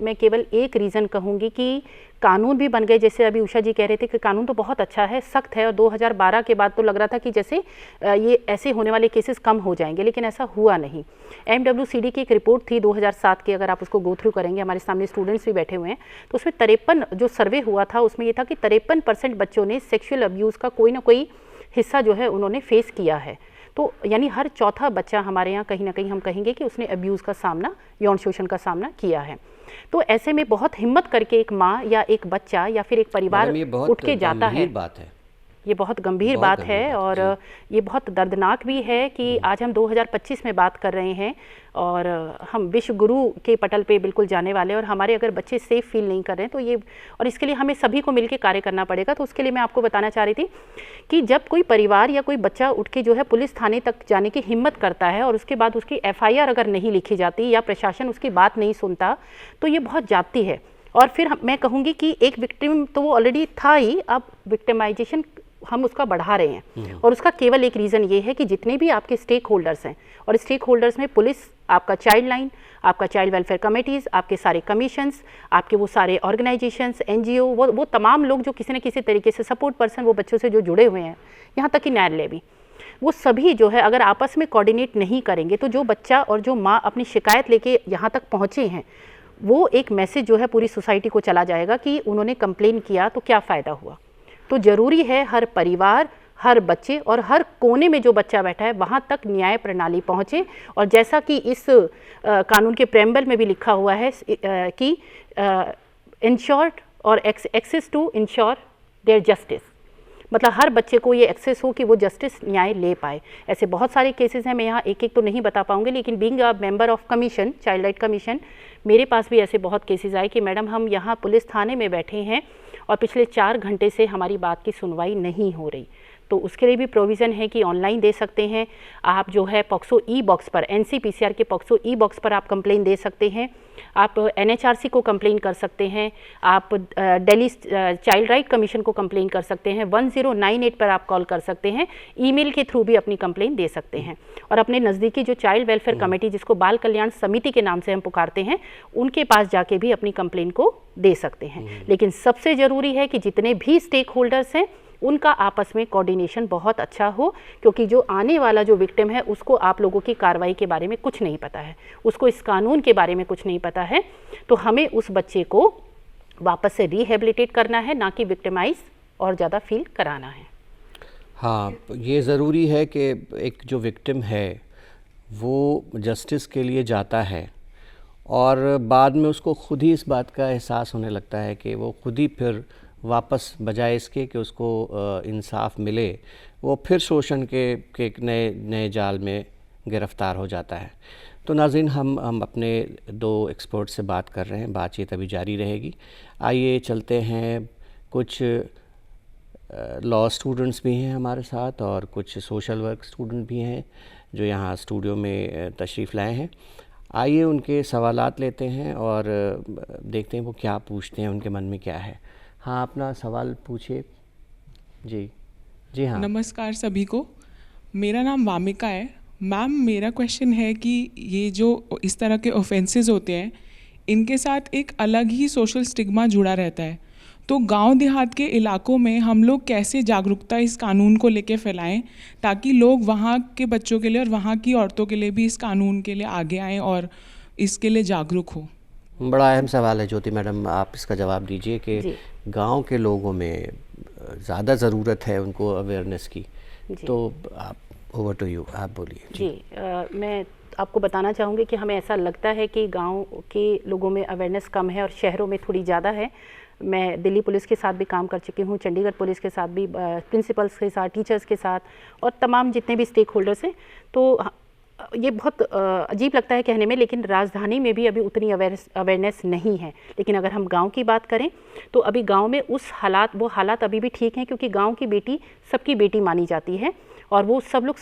मैं केवल एक रीज़न कहूँगी कि कानून भी बन गए, जैसे अभी उषा जी कह रहे थे कि कानून तो बहुत अच्छा है, सख्त है, और 2012 के बाद तो लग रहा था कि जैसे ये ऐसे होने वाले केसेस कम हो जाएंगे, लेकिन ऐसा हुआ नहीं। MWCD की एक रिपोर्ट थी 2007 की, अगर आप उसको गो थ्रू करेंगे, हमारे सामने स्टूडेंट्स भी बैठे हुए हैं, तो उसमें 53 जो सर्वे हुआ था उसमें ये था कि 53% बच्चों ने सेक्शुअल अब्यूज़ का कोई ना कोई हिस्सा जो है उन्होंने फेस किया है। तो यानी हर चौथा बच्चा हमारे यहाँ कहीं ना कहीं हम कहेंगे कि उसने अब्यूज़ का सामना, यौन शोषण का सामना किया है। तो ऐसे में बहुत हिम्मत करके एक माँ या एक बच्चा या फिर एक परिवार उठ के जाता है। बात है ये बहुत गंभीर बहुत बात गंभीर है बात, और ये बहुत दर्दनाक भी है कि आज हम 2025 में बात कर रहे हैं और हम विश्व गुरु के पटल पे बिल्कुल जाने वाले हैं और हमारे अगर बच्चे सेफ फील नहीं कर रहे हैं तो ये, और इसके लिए हमें सभी को मिलकर कार्य करना पड़ेगा। तो उसके लिए मैं आपको बताना चाह रही थी कि जब कोई परिवार या कोई बच्चा उठ के जो है पुलिस थाने तक जाने की हिम्मत करता है और उसके बाद उसकी FIR अगर नहीं लिखी जाती या प्रशासन उसकी बात नहीं सुनता तो ये बहुत जाती है। और फिर मैं कहूँगी कि एक विक्टिम तो वो ऑलरेडी था ही, अब विक्टिमाइजेशन हम उसका बढ़ा रहे हैं और उसका केवल एक रीज़न ये है कि जितने भी आपके स्टेक होल्डर्स हैं, और स्टेक होल्डर्स में पुलिस, आपका चाइल्ड लाइन, आपका चाइल्ड वेलफेयर कमेटीज़, आपके सारे कमीशंस, आपके वो सारे ऑर्गेनाइजेशंस, NGO, वो तमाम लोग जो किसी न किसी तरीके से सपोर्ट पर्सन वो बच्चों से जो जुड़े हुए हैं, यहाँ तक कि न्यायालय भी, वो सभी जो है अगर आपस में कोऑर्डिनेट नहीं करेंगे तो जो बच्चा और जो माँ अपनी शिकायत लेके यहाँ तक पहुँचे हैं, वो एक मैसेज जो है पूरी सोसाइटी को चला जाएगा कि उन्होंने कंप्लेन किया तो क्या फ़ायदा हुआ। तो ज़रूरी है हर परिवार, हर बच्चे और हर कोने में जो बच्चा बैठा है वहाँ तक न्याय प्रणाली पहुँचे। और जैसा कि इस कानून के प्रेम्बल में भी लिखा हुआ है कि इंश्योर्ड और access to ensure their justice, मतलब हर बच्चे को ये एक्सेस हो कि वो जस्टिस, न्याय ले पाए। ऐसे बहुत सारे केसेस हैं, मैं यहाँ एक एक तो नहीं बता पाऊँगी, लेकिन being a member of commission, child right commission, मेरे पास भी ऐसे बहुत केसेस आए कि मैडम हम यहाँ पुलिस थाने में बैठे हैं और पिछले 4 घंटे से हमारी बात की सुनवाई नहीं हो रही। तो उसके लिए भी प्रोविज़न है कि ऑनलाइन दे सकते हैं आप, जो है पॉक्सो ई-बॉक्स पर, NCPCR के पॉक्सो ई-बॉक्स पर आप कंप्लेन दे सकते हैं, आप NHRC को कंप्लेन कर सकते हैं, आप दिल्ली चाइल्ड राइट कमीशन को कंप्लेन कर सकते हैं, 1098 पर आप कॉल कर सकते हैं, ईमेल के थ्रू भी अपनी कंप्लेन दे सकते हैं, और अपने नज़दीकी जो चाइल्ड वेलफेयर कमेटी, जिसको बाल कल्याण समिति के नाम से हम पुकारते हैं, उनके पास जाके भी अपनी कंप्लेन को दे सकते हैं। लेकिन सबसे ज़रूरी है कि जितने भी स्टेक होल्डर्स हैं उनका आपस में कोऑर्डिनेशन बहुत अच्छा हो, क्योंकि जो आने वाला जो विक्टिम है उसको आप लोगों की कार्रवाई के बारे में कुछ नहीं पता है, उसको इस कानून के बारे में कुछ नहीं पता है। तो हमें उस बच्चे को वापस से रिहेबिलिटेट करना है, ना कि विक्टिमाइज और ज़्यादा फील कराना है। हाँ, ये ज़रूरी है कि एक जो विक्टिम है वो जस्टिस के लिए जाता है और बाद में उसको खुद ही इस बात का एहसास होने लगता है कि वो खुद ही फिर वापस, बजाय इसके कि उसको इंसाफ मिले, वो फिर शोषण के एक नए जाल में गिरफ़्तार हो जाता है। तो नाज़रीन, हम अपने 2 एक्सपर्ट से बात कर रहे हैं, बातचीत अभी जारी रहेगी। आइए चलते हैं, कुछ लॉ स्टूडेंट्स भी हैं हमारे साथ और कुछ सोशल वर्क स्टूडेंट भी हैं जो यहाँ स्टूडियो में तशरीफ़ लाए हैं। आइए उनके सवालात लेते हैं और देखते हैं वो क्या पूछते हैं, उनके मन में क्या है। हाँ, अपना सवाल पूछिए। जी हाँ। नमस्कार सभी को, मेरा नाम वामिका है। मैम, मेरा क्वेश्चन है कि ये जो इस तरह के ऑफेंसेस होते हैं, इनके साथ एक अलग ही सोशल स्टिग्मा जुड़ा रहता है। तो गांव देहात के इलाकों में हम लोग कैसे जागरूकता इस कानून को लेके फैलाएं ताकि लोग वहाँ के बच्चों के लिए और वहाँ की औरतों के लिए भी इस कानून के लिए आगे आएँ और इसके लिए जागरूक हो। बड़ा अहम सवाल है ज्योति मैडम, आप इसका जवाब दीजिए कि गांव के लोगों में ज़्यादा ज़रूरत है उनको अवेयरनेस की, तो आप, ओवर टू यू, आप बोलिए। जी, मैं आपको बताना चाहूँगी कि हमें ऐसा लगता है कि गांव के लोगों में अवेयरनेस कम है और शहरों में थोड़ी ज़्यादा है। मैं दिल्ली पुलिस के साथ भी काम कर चुकी हूँ, चंडीगढ़ पुलिस के साथ भी, प्रिंसिपल्स के साथ, टीचर्स के साथ और तमाम जितने भी स्टेक होल्डर्स हैं। तो ये बहुत अजीब लगता है कहने में, लेकिन राजधानी में भी अभी उतनी अवेयरनेस नहीं है। लेकिन अगर हम गांव की बात करें तो अभी गांव में वो हालात अभी भी ठीक हैं, क्योंकि गांव की बेटी सबकी बेटी मानी जाती है और वो सब लोग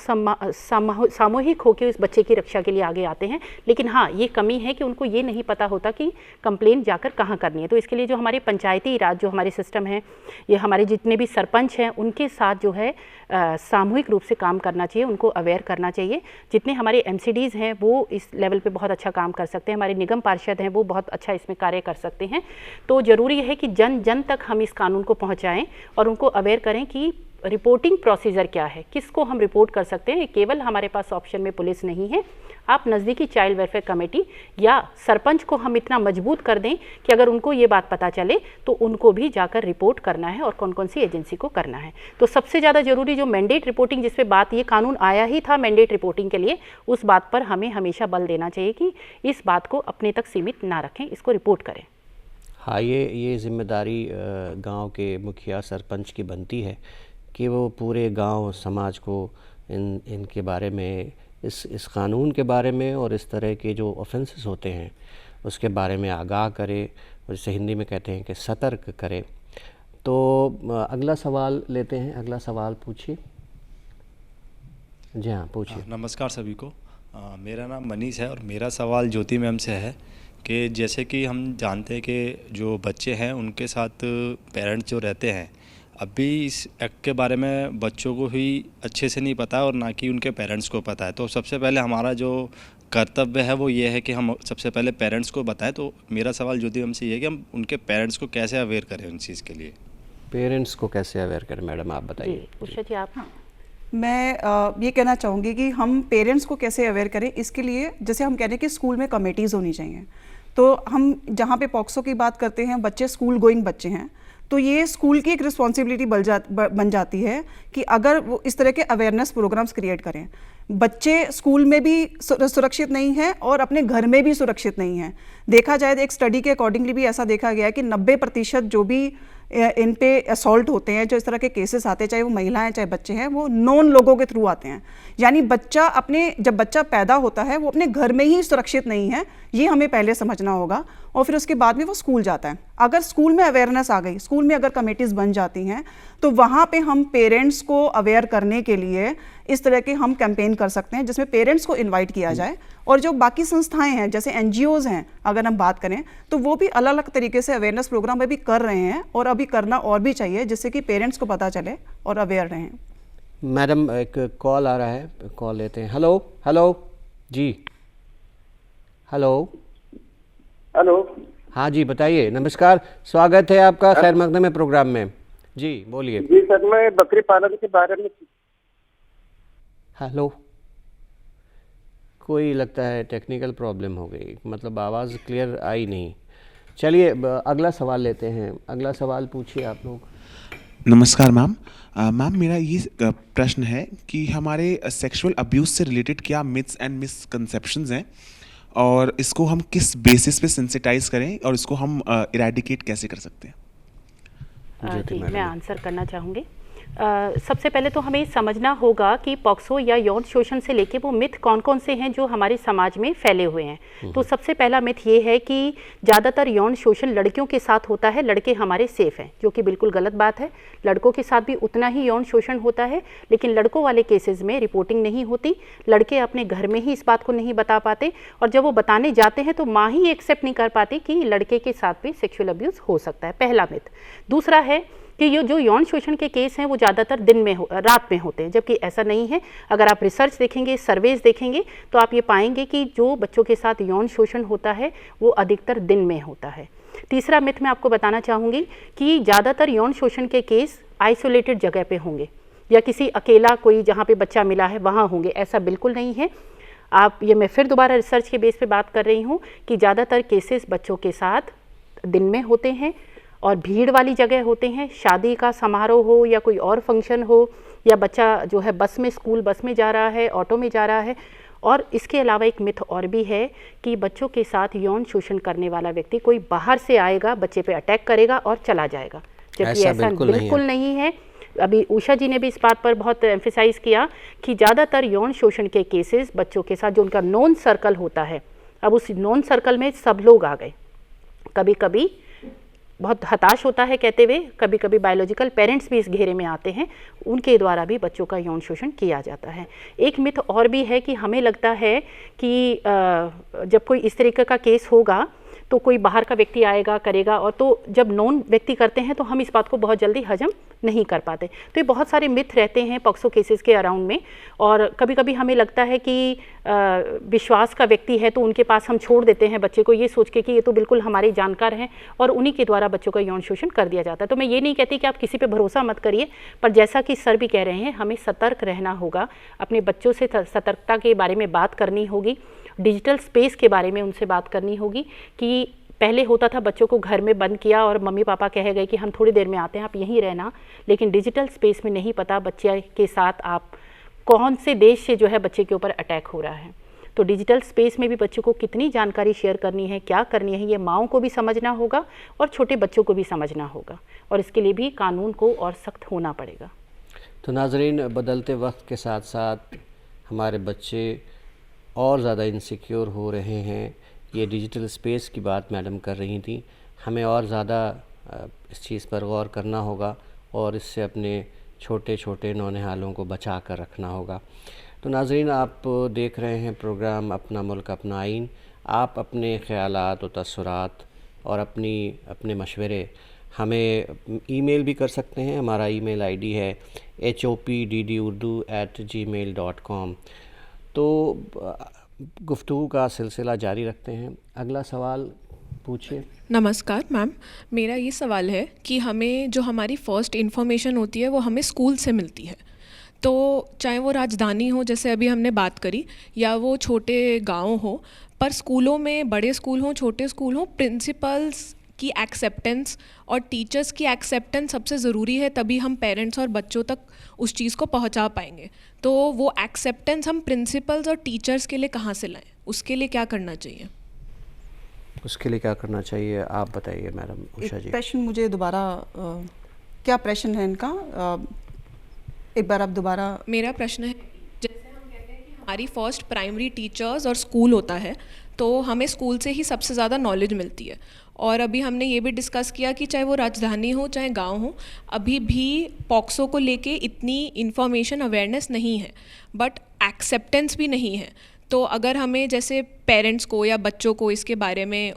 सामूहिक होकर उस बच्चे की रक्षा के लिए आगे आते हैं। लेकिन हाँ, ये कमी है कि उनको ये नहीं पता होता कि कंप्लेन जाकर कहाँ करनी है। तो इसके लिए जो हमारे पंचायती राज जो हमारे सिस्टम है, ये हमारे जितने भी सरपंच हैं उनके साथ जो है सामूहिक रूप से काम करना चाहिए, उनको अवेयर करना चाहिए। जितने हमारे MCDs हैं वो इस लेवल पे बहुत अच्छा काम कर सकते हैं, हमारे निगम पार्षद हैं वो बहुत अच्छा इसमें कार्य कर सकते हैं। तो ज़रूरी है कि जन जन तक हम इस कानून को पहुँचाएँ और उनको अवेयर करें कि रिपोर्टिंग प्रोसीजर क्या है, किसको हम रिपोर्ट कर सकते हैं। केवल हमारे पास ऑप्शन में पुलिस नहीं है, आप नज़दीकी चाइल्ड वेलफेयर कमेटी या सरपंच को हम इतना मजबूत कर दें कि अगर उनको ये बात पता चले तो उनको भी जाकर रिपोर्ट करना है और कौन कौन सी एजेंसी को करना है। तो सबसे ज़्यादा ज़रूरी जो मैंडेट रिपोर्टिंग, जिस पे बात, ये कानून आया ही था मैंडेट रिपोर्टिंग के लिए, उस बात पर हमें हमेशा बल देना चाहिए कि इस बात को अपने तक सीमित ना रखें, इसको रिपोर्ट करें। हाँ, ये जिम्मेदारी गांव के मुखिया सरपंच की बनती है कि वो पूरे गांव समाज को इनके बारे में, इस कानून के बारे में और इस तरह के जो ऑफेंसेस होते हैं उसके बारे में आगाह करे, और जिसे हिंदी में कहते हैं कि सतर्क करे। तो अगला सवाल लेते हैं। अगला सवाल पूछिए। जी हाँ, पूछिए। नमस्कार सभी को। मेरा नाम मनीष है और मेरा सवाल ज्योति मैम से है कि जैसे कि हम जानते हैं कि जो बच्चे हैं उनके साथ पेरेंट्स जो रहते हैं, अभी इस एक्ट के बारे में बच्चों को ही अच्छे से नहीं पता है और ना कि उनके पेरेंट्स को पता है। तो सबसे पहले हमारा जो कर्तव्य है वो ये है कि हम सबसे पहले पेरेंट्स को बताएं। तो मेरा सवाल ज्योति मैम से ये है कि हम उनके पेरेंट्स को कैसे अवेयर करें उन चीज़ के लिए। पेरेंट्स को कैसे अवेयर करें, मैडम आप बताइए। उषा जी आप। मैं ये कहना चाहूँगी कि हम पेरेंट्स को कैसे अवेयर करें, इसके लिए जैसे हम कह रहे हैं कि स्कूल में कमेटीज़ होनी चाहिए। तो हम जहाँ पे पॉक्सो की बात करते हैं, बच्चे स्कूल गोइंग बच्चे हैं, तो ये स्कूल की एक रिस्पॉन्सिबिलिटी बन जाती है कि अगर वो इस तरह के अवेयरनेस प्रोग्राम्स क्रिएट करें। बच्चे स्कूल में भी सुरक्षित नहीं हैं और अपने घर में भी सुरक्षित नहीं हैं। देखा जाए तो एक स्टडी के अकॉर्डिंगली भी ऐसा देखा गया है कि 90% जो भी इन पे असॉल्ट होते हैं, जो इस तरह के केसेस आते हैं, चाहे वो महिलाएं चाहे बच्चे हैं, वो नॉन लोगों के थ्रू आते हैं। यानी जब बच्चा पैदा होता है वो अपने घर में ही सुरक्षित नहीं है, ये हमें पहले समझना होगा, और फिर उसके बाद में वो स्कूल जाता है। अगर स्कूल में अवेयरनेस आ गई, स्कूल में अगर कमेटीज़ बन जाती हैं, तो वहाँ पे हम पेरेंट्स को अवेयर करने के लिए इस तरह के हम कैंपेन कर सकते हैं जिसमें पेरेंट्स को इनवाइट किया जाए। और जो बाकी संस्थाएं हैं जैसे NGOs हैं, अगर हम बात करें तो वो भी अलग अलग तरीके से अवेयरनेस प्रोग्राम अभी कर रहे हैं और अभी करना और भी चाहिए, जिससे कि पेरेंट्स को पता चले और अवेयर रहें। मैडम एक कॉल आ रहा है, कॉल लेते हैं। हेलो हेलो जी, हेलो हेलो। हाँ जी बताइए। नमस्कार, स्वागत है आपका खैर मकदम में प्रोग्राम में। जी बोलिए। जी सर, मैं बकरी पालन के बारे में। हेलो, कोई लगता है टेक्निकल प्रॉब्लम हो गई, मतलब आवाज़ क्लियर आई नहीं। चलिए अगला सवाल लेते हैं। अगला सवाल पूछिए आप लोग। नमस्कार मैम। मैम मेरा ये प्रश्न है कि हमारे सेक्सुअल अब्यूज़ से रिलेटेड क्या मिथ्स एंड मिसकंसेप्शंस हैं और इसको हम किस बेसिस पे सेंसिटाइज करें और इसको हम इरेडिकेट कैसे कर सकते हैं? जी मैं आंसर करना चाहूँगी। सबसे पहले तो हमें समझना होगा कि पॉक्सो या यौन शोषण से लेके वो मिथ कौन कौन से हैं जो हमारे समाज में फैले हुए हैं। तो सबसे पहला मिथ ये है कि ज़्यादातर यौन शोषण लड़कियों के साथ होता है, लड़के हमारे सेफ हैं, जो कि बिल्कुल गलत बात है। लड़कों के साथ भी उतना ही यौन शोषण होता है, लेकिन लड़कों वाले केसेस में रिपोर्टिंग नहीं होती। लड़के अपने घर में ही इस बात को नहीं बता पाते, और जब वो बताने जाते हैं तो माँ ही एक्सेप्ट नहीं कर पाती कि लड़के के साथ भी सेक्सुअल अब्यूज़ हो सकता है। पहला मिथ। दूसरा है कि ये जो यौन शोषण के केस हैं वो ज़्यादातर रात में होते हैं, जबकि ऐसा नहीं है। अगर आप रिसर्च देखेंगे, सर्वेज देखेंगे, तो आप ये पाएंगे कि जो बच्चों के साथ यौन शोषण होता है वो अधिकतर दिन में होता है। तीसरा मिथ मैं आपको बताना चाहूँगी कि ज़्यादातर यौन शोषण के केस आइसोलेटेड जगह पे होंगे या किसी अकेला कोई जहाँ पे बच्चा मिला है वहाँ होंगे। ऐसा बिल्कुल नहीं है। ये मैं फिर दोबारा रिसर्च के बेस पे बात कर रही हूँ कि ज़्यादातर केसेस बच्चों के साथ दिन में होते हैं और भीड़ वाली जगह होते हैं। शादी का समारोह हो या कोई और फंक्शन हो, या बच्चा जो है बस में, स्कूल बस में जा रहा है, ऑटो में जा रहा है। और इसके अलावा एक मिथ और भी है कि बच्चों के साथ यौन शोषण करने वाला व्यक्ति कोई बाहर से आएगा, बच्चे पे अटैक करेगा और चला जाएगा, जबकि ऐसा बिल्कुल नहीं है। अभी उषा जी ने भी इस बात पर बहुत एम्फेसाइज किया कि ज़्यादातर यौन शोषण के केसेस बच्चों के साथ जो उनका नॉन सर्कल होता है, अब उस नॉन सर्कल में सब लोग आ गए। कभी कभी बहुत हताश होता है कहते हुए, कभी कभी बायोलॉजिकल पेरेंट्स भी इस घेरे में आते हैं, उनके द्वारा भी बच्चों का यौन शोषण किया जाता है। एक मिथ और भी है कि हमें लगता है कि जब कोई इस तरीके का केस होगा तो कोई बाहर का व्यक्ति आएगा, करेगा, और तो जब नॉन व्यक्ति करते हैं तो हम इस बात को बहुत जल्दी हजम नहीं कर पाते। तो ये बहुत सारे मिथ रहते हैं पॉक्सो केसेस के अराउंड में। और कभी कभी हमें लगता है कि विश्वास का व्यक्ति है तो उनके पास हम छोड़ देते हैं बच्चे को, ये सोच के कि ये तो बिल्कुल हमारे जानकार हैं, और उन्हीं के द्वारा बच्चों का यौन शोषण कर दिया जाता है। तो मैं ये नहीं कहती कि आप किसी पे भरोसा मत करिए, पर जैसा कि सर भी कह रहे हैं, हमें सतर्क रहना होगा, अपने बच्चों से सतर्कता के बारे में बात करनी होगी, डिजिटल स्पेस के बारे में उनसे बात करनी होगी। कि पहले होता था बच्चों को घर में बंद किया और मम्मी पापा कह गए कि हम थोड़ी देर में आते हैं, आप यहीं रहना, लेकिन डिजिटल स्पेस में नहीं पता बच्चे के साथ आप कौन से देश से जो है बच्चे के ऊपर अटैक हो रहा है। तो डिजिटल स्पेस में भी बच्चों को कितनी जानकारी शेयर करनी है, क्या करनी है, ये माँओं को भी समझना होगा और छोटे बच्चों को भी समझना होगा, और इसके लिए भी कानून को और सख्त होना पड़ेगा। तो नाज़रीन, बदलते वक्त के साथ साथ हमारे बच्चे और ज़्यादा इनसिक्योर हो रहे हैं। ये डिजिटल स्पेस की बात मैडम कर रही थी, हमें और ज़्यादा इस चीज़ पर गौर करना होगा और इससे अपने छोटे छोटे नौनिहालों को बचा कर रखना होगा। तो नाज़रीन, आप देख रहे हैं प्रोग्राम अपना मुल्क अपना आइन। आप अपने ख़यालात और तअस्सुरात और अपने मशवरे हमें ईमेल भी कर सकते हैं। हमारा ईमेल आईडी है hopdurdu@gmail.com। तो गुफ्तगू का सिलसिला जारी रखते हैं। अगला सवाल पूछिए। नमस्कार मैम, मेरा ये सवाल है कि हमें जो हमारी फ़र्स्ट इन्फॉर्मेशन होती है वो हमें स्कूल से मिलती है। तो चाहे वो राजधानी हो, जैसे अभी हमने बात करी, या वो छोटे गांव हो, पर स्कूलों में, बड़े स्कूल हों छोटे स्कूल हों, प्रिंसिपल्स की एक्सेप्टेंस और टीचर्स की एक्सेप्टेंस सबसे ज़रूरी है, तभी हम पेरेंट्स और बच्चों तक उस चीज़ को पहुंचा पाएंगे। तो वो एक्सेप्टेंस हम प्रिंसिपल्स और टीचर्स के लिए कहाँ से लाएं, उसके लिए क्या करना चाहिए? उसके लिए क्या करना चाहिए आप बताइए मैडम उषा जी। प्रश्न मुझे दोबारा क्या प्रश्न है इनका? एक बार आप दोबारा। मेरा प्रश्न है, जैसे हम कहते हैं कि हमारी फर्स्ट प्राइमरी टीचर्स और स्कूल होता है, तो हमें स्कूल से ही सबसे ज़्यादा नॉलेज मिलती है। और अभी हमने ये भी डिस्कस किया कि चाहे वो राजधानी हो चाहे गांव हो, अभी भी पॉक्सो को लेके इतनी इन्फॉर्मेशन अवेयरनेस नहीं है, बट एक्सेप्टेंस भी नहीं है। तो अगर हमें जैसे पेरेंट्स को या बच्चों को इसके बारे में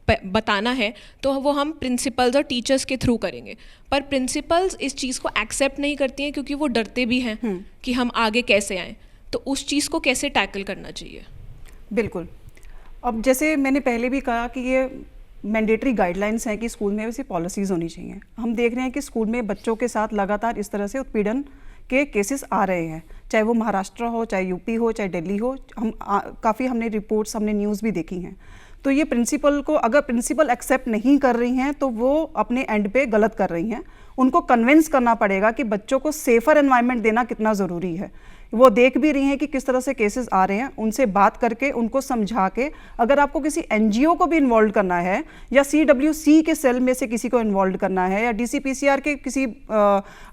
बताना है तो वो हम प्रिंसिपल्स और टीचर्स के थ्रू करेंगे, पर प्रिंसिपल्स इस चीज़ को एक्सेप्ट नहीं करती हैं क्योंकि वो डरते भी हैं कि हम आगे कैसे आएँ। तो उस चीज़ को कैसे टैकल करना चाहिए? बिल्कुल। अब जैसे मैंने पहले भी कहा कि ये मैंडेटरी गाइडलाइंस हैं कि स्कूल में वैसी पॉलिसीज़ होनी चाहिए। हम देख रहे हैं कि स्कूल में बच्चों के साथ लगातार इस तरह से उत्पीड़न के केसेस आ रहे हैं, चाहे वो महाराष्ट्र हो, चाहे यूपी हो, चाहे दिल्ली हो। काफ़ी हमने रिपोर्ट्स, हमने न्यूज़ भी देखी हैं। तो ये प्रिंसिपल को, अगर प्रिंसिपल एक्सेप्ट नहीं कर रही हैं तो वो अपने एंड पे गलत कर रही हैं। उनको कन्विंस करना पड़ेगा कि बच्चों को सेफ़र एनवायरनमेंट देना कितना ज़रूरी है। वो देख भी रही हैं कि किस तरह से केसेस आ रहे हैं, उनसे बात करके, उनको समझा के, अगर आपको किसी एनजीओ को भी इन्वॉल्व करना है या CWC के सेल में से किसी को इन्वॉल्व करना है या DCPCR के किसी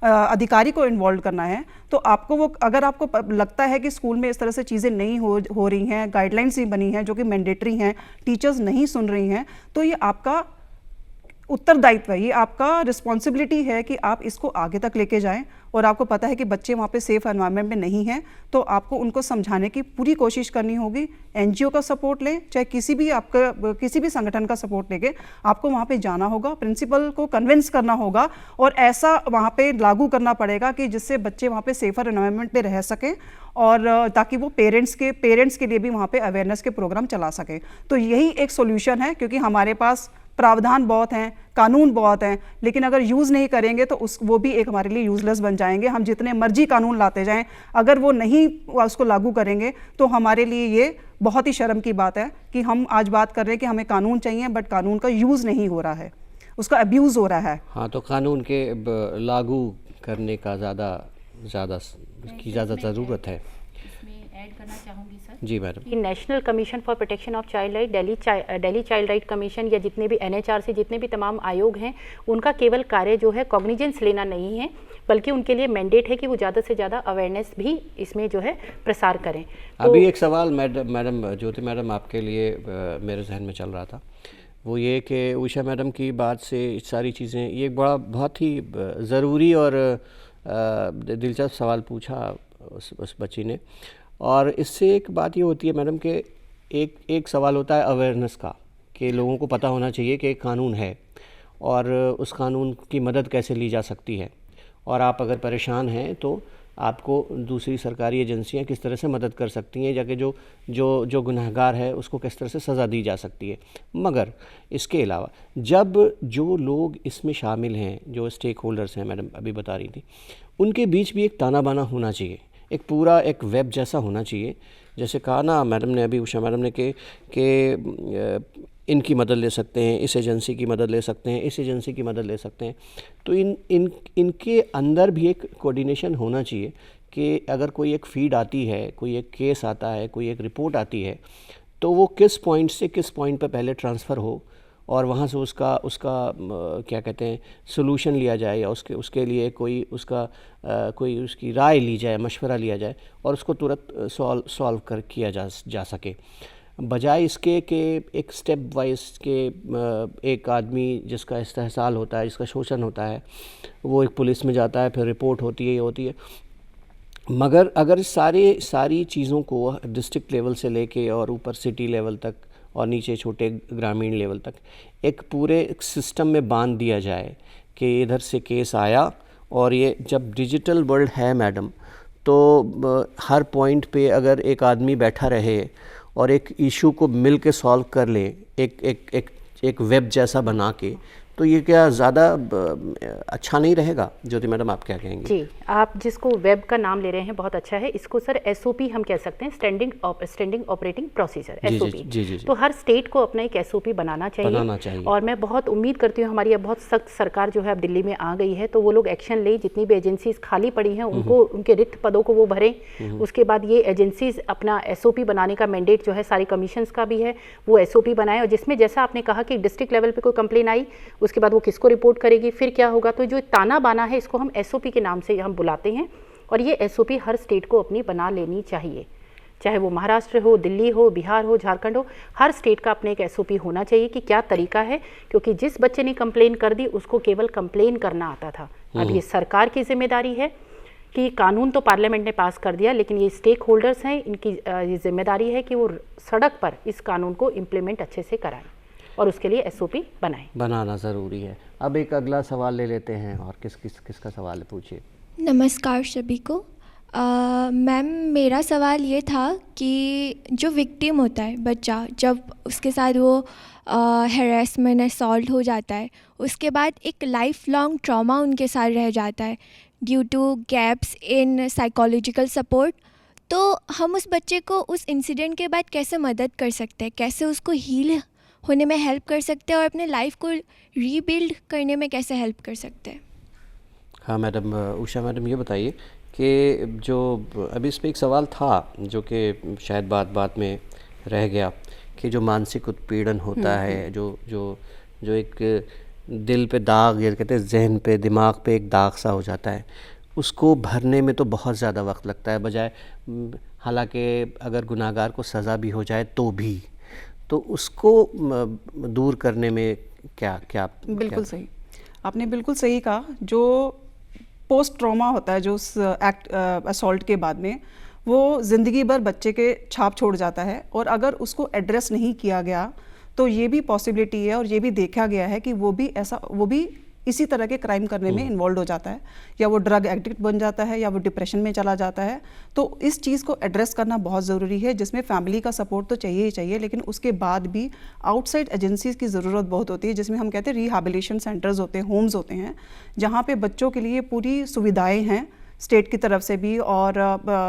अधिकारी को इन्वॉल्व करना है, तो आपको वो, अगर आपको लगता है कि स्कूल में इस तरह से चीज़ें नहीं हो रही हैं, गाइडलाइंस ही बनी हैं जो कि मैंडेटरी हैं, टीचर्स नहीं सुन रही हैं, तो ये आपका उत्तरदायित्व है, ये आपका रिस्पॉन्सिबिलिटी है कि आप इसको आगे तक लेके जाएं। और आपको पता है कि बच्चे वहाँ पे सेफ एनवायरनमेंट में नहीं हैं, तो आपको उनको समझाने की पूरी कोशिश करनी होगी। एनजीओ का सपोर्ट लें, चाहे किसी भी संगठन का सपोर्ट लेके आपको वहाँ पे जाना होगा, प्रिंसिपल को कन्विंस करना होगा और ऐसा वहाँ पे लागू करना पड़ेगा कि जिससे बच्चे वहाँ पे सेफर एनवायरनमेंट में रह सकें और ताकि वो पेरेंट्स के लिए भी वहाँ पे अवेयरनेस के प्रोग्राम चला सकें। तो यही एक सोल्यूशन है, क्योंकि हमारे पास प्रावधान बहुत हैं, कानून बहुत हैं, लेकिन अगर यूज़ नहीं करेंगे तो वो भी एक हमारे लिए यूज़लेस बन जाएंगे। हम जितने मर्जी कानून लाते जाएं, अगर वो नहीं उसको लागू करेंगे तो हमारे लिए ये बहुत ही शर्म की बात है कि हम आज बात कर रहे हैं कि हमें कानून चाहिए, बट कानून का यूज़ नहीं हो रहा है, उसका अब्यूज़ हो रहा है। हाँ, तो कानून के लागू करने का ज़्यादा ज़रूरत है। ऐड करना चाहूँगी सर। जी मैडम। कि national commission for protection of child right, Delhi child right commission या जितने भी NHRC जितने भी तमाम आयोग हैं, उनका केवल कार्य जो है कॉग्निजेंस लेना नहीं है, बल्कि उनके लिए मैंडेट है कि वो ज़्यादा से ज़्यादा अवेयरनेस भी इसमें जो है प्रसार करें। अभी एक सवाल मैडम ज्योति मैडम आपके लिए मेरे जहन में चल रहा था, वो ये कि उषा मैडम की बात से सारी चीज़ें, ये बहुत ही ज़रूरी और दिलचस्प सवाल पूछा उस बच्ची ने। और इससे एक बात ये होती है मैडम कि एक सवाल होता है अवेयरनेस का, कि लोगों को पता होना चाहिए कि एक कानून है और उस कानून की मदद कैसे ली जा सकती है, और आप अगर परेशान हैं तो आपको दूसरी सरकारी एजेंसियां किस तरह से मदद कर सकती हैं, जाके जो गुनहगार है उसको किस तरह से सज़ा दी जा सकती है। मगर इसके अलावा जब जो लोग इसमें शामिल हैं, जो स्टेक होल्डर्स हैं, मैडम अभी बता रही थी, उनके बीच भी एक ताना बाना होना चाहिए, एक पूरा एक वेब जैसा होना चाहिए। जैसे कहा ना मैडम ने, अभी उषा मैडम ने, कि इनकी मदद ले सकते हैं, इस एजेंसी की मदद ले सकते हैं, इस एजेंसी की मदद ले सकते हैं। तो इनके अंदर भी एक कोऑर्डिनेशन होना चाहिए कि अगर कोई एक फीड आती है, कोई एक केस आता है, कोई एक रिपोर्ट आती है, तो वो किस पॉइंट से किस पॉइंट पर पहले ट्रांसफ़र हो और वहाँ से उसका उसका क्या कहते हैं सोल्यूशन लिया जाए, या उसके लिए कोई उसकी राय ली जाए, मशवरा लिया जाए और उसको तुरंत सॉल्व किया जा सके, बजाय इसके कि एक स्टेप वाइज के एक आदमी जिसका इस्तेहसाल होता है, जिसका शोषण होता है, वो एक पुलिस में जाता है, फिर रिपोर्ट होती है, ये होती है। मगर अगर सारी चीज़ों को डिस्ट्रिक्ट लेवल से लेके और ऊपर सिटी लेवल तक और नीचे छोटे ग्रामीण लेवल तक एक पूरे सिस्टम में बांध दिया जाए कि इधर से केस आया, और ये जब डिजिटल वर्ल्ड है मैडम, तो हर पॉइंट पे अगर एक आदमी बैठा रहे और एक इशू को मिल के सॉल्व कर ले, एक वेब जैसा बना के, तो ये क्या ज़्यादा अच्छा नहीं रहेगा? ज्योति मैडम, आप क्या कहेंगे? जी, आप जिसको वेब का नाम ले रहे हैं बहुत अच्छा है। इसको सर एसओपी हम कह सकते हैं, स्टैंडिंग ऑपरेटिंग प्रोसीजर, एसओपी। जी। तो हर स्टेट को अपना एक एसओपी बनाना चाहिए। और मैं बहुत उम्मीद करती हूँ हमारी अब बहुत सख्त सरकार जो है अब दिल्ली में आ गई है, तो वो लोग एक्शन ले, जितनी भी एजेंसीज खाली पड़ी हैं उनको, उनके रिक्त पदों को वो भरें। उसके बाद ये एजेंसीज अपना एसओपी बनाने का मैंडेट जो है सारी कमीशंस का भी है, वो एसओपी बनाए, और जिसमें जैसा आपने कहा कि डिस्ट्रिक्ट लेवल पे कोई कंप्लेन आई, उसके बाद वो किसको रिपोर्ट करेगी, फिर क्या होगा। तो जो ताना बाना है इसको हम एसओपी के नाम से हम बुलाते हैं, और ये एसओपी हर स्टेट को अपनी बना लेनी चाहिए, चाहे वो महाराष्ट्र हो, दिल्ली हो, बिहार हो, झारखंड हो, हर स्टेट का अपने एक एसओपी होना चाहिए कि क्या तरीका है। क्योंकि जिस बच्चे ने कंप्लेन कर दी उसको केवल कंप्लेन करना आता था, अब ये सरकार की जिम्मेदारी है कि कानून तो पार्लियामेंट ने पास कर दिया, लेकिन ये स्टेक होल्डर्स हैं, इनकी ये जिम्मेदारी है कि वो सड़क पर इस कानून को इम्प्लीमेंट अच्छे से कराएं और उसके लिए एसओपी बनाना ज़रूरी है। अब एक अगला सवाल ले लेते हैं, और किसका सवाल है, पूछिए। नमस्कार सभी को। मैम, मेरा सवाल ये था कि जो विक्टिम होता है बच्चा, जब उसके साथ वो हैरेसमेंट असॉल्ट हो जाता है, उसके बाद एक लाइफ लॉन्ग ट्रॉमा उनके साथ रह जाता है due to gaps in psychological support, तो हम उस बच्चे को उस इंसिडेंट के बाद कैसे मदद कर सकते हैं, कैसे उसको हील होने में हेल्प कर सकते हैं और अपने लाइफ को रीबिल्ड करने में कैसे हेल्प कर सकते हैं? हाँ मैडम, उषा मैडम, ये बताइए कि जो अभी इस पर एक सवाल था जो कि शायद बात में रह गया, कि जो मानसिक उत्पीड़न होता है, जो एक दिल पे दाग, ये कहते हैं जहन पे, दिमाग पे एक दाग सा हो जाता है, उसको भरने में तो बहुत ज़्यादा वक्त लगता है, बजाय हालांकि अगर गुनाहगार को सज़ा भी हो जाए तो उसको दूर करने में क्या बिल्कुल सही, आपने बिल्कुल सही कहा। जो पोस्ट ट्रॉमा होता है, जो उस असॉल्ट के बाद में, वो ज़िंदगी भर बच्चे के छाप छोड़ जाता है, और अगर उसको एड्रेस नहीं किया गया तो ये भी पॉसिबिलिटी है और ये भी देखा गया है कि वो भी इसी तरह के क्राइम करने में इन्वॉल्व हो जाता है, या वो ड्रग एडिक्ट बन जाता है, या वो डिप्रेशन में चला जाता है। तो इस चीज़ को एड्रेस करना बहुत ज़रूरी है, जिसमें फैमिली का सपोर्ट तो चाहिए ही चाहिए, लेकिन उसके बाद भी आउटसाइड एजेंसीज़ की ज़रूरत बहुत होती है, जिसमें हम कहते हैं रिहैबिलिटेशन सेंटर्स होते हैं, होम्स होते हैं, जहाँ पे बच्चों के लिए पूरी सुविधाएँ हैं स्टेट की तरफ से भी, और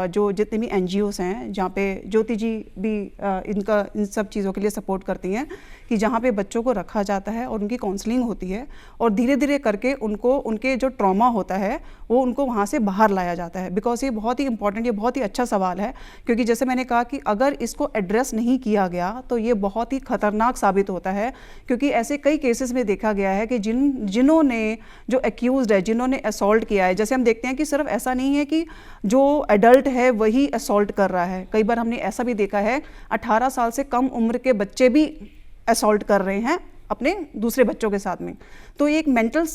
जो जितने भी NGOs हैं, जहाँ पे ज्योति जी भी इन सब चीज़ों के लिए सपोर्ट करती हैं, कि जहाँ पे बच्चों को रखा जाता है और उनकी काउंसलिंग होती है, और धीरे धीरे करके उनको उनके जो ट्रॉमा होता है वो उनको वहाँ से बाहर लाया जाता है। बिकॉज ये बहुत ही इंपॉर्टेंट, ये बहुत ही अच्छा सवाल है, क्योंकि जैसे मैंने कहा कि अगर इसको एड्रेस नहीं किया गया तो ये बहुत ही खतरनाक साबित होता है, क्योंकि ऐसे कई केसेस में देखा गया है कि जिन्होंने जो एक्यूज्ड है, जिन्होंने असॉल्ट किया है, जैसे हम देखते हैं कि सिर्फ ऐसा नहीं है कि जो एडल्ट है वही असॉल्ट कर रहा है, कई बार हमने ऐसा भी देखा है 18 साल से कम उम्र के बच्चे भी असॉल्ट कर रहे हैं अपने दूसरे बच्चों के साथ में। तो ये एक मेंटल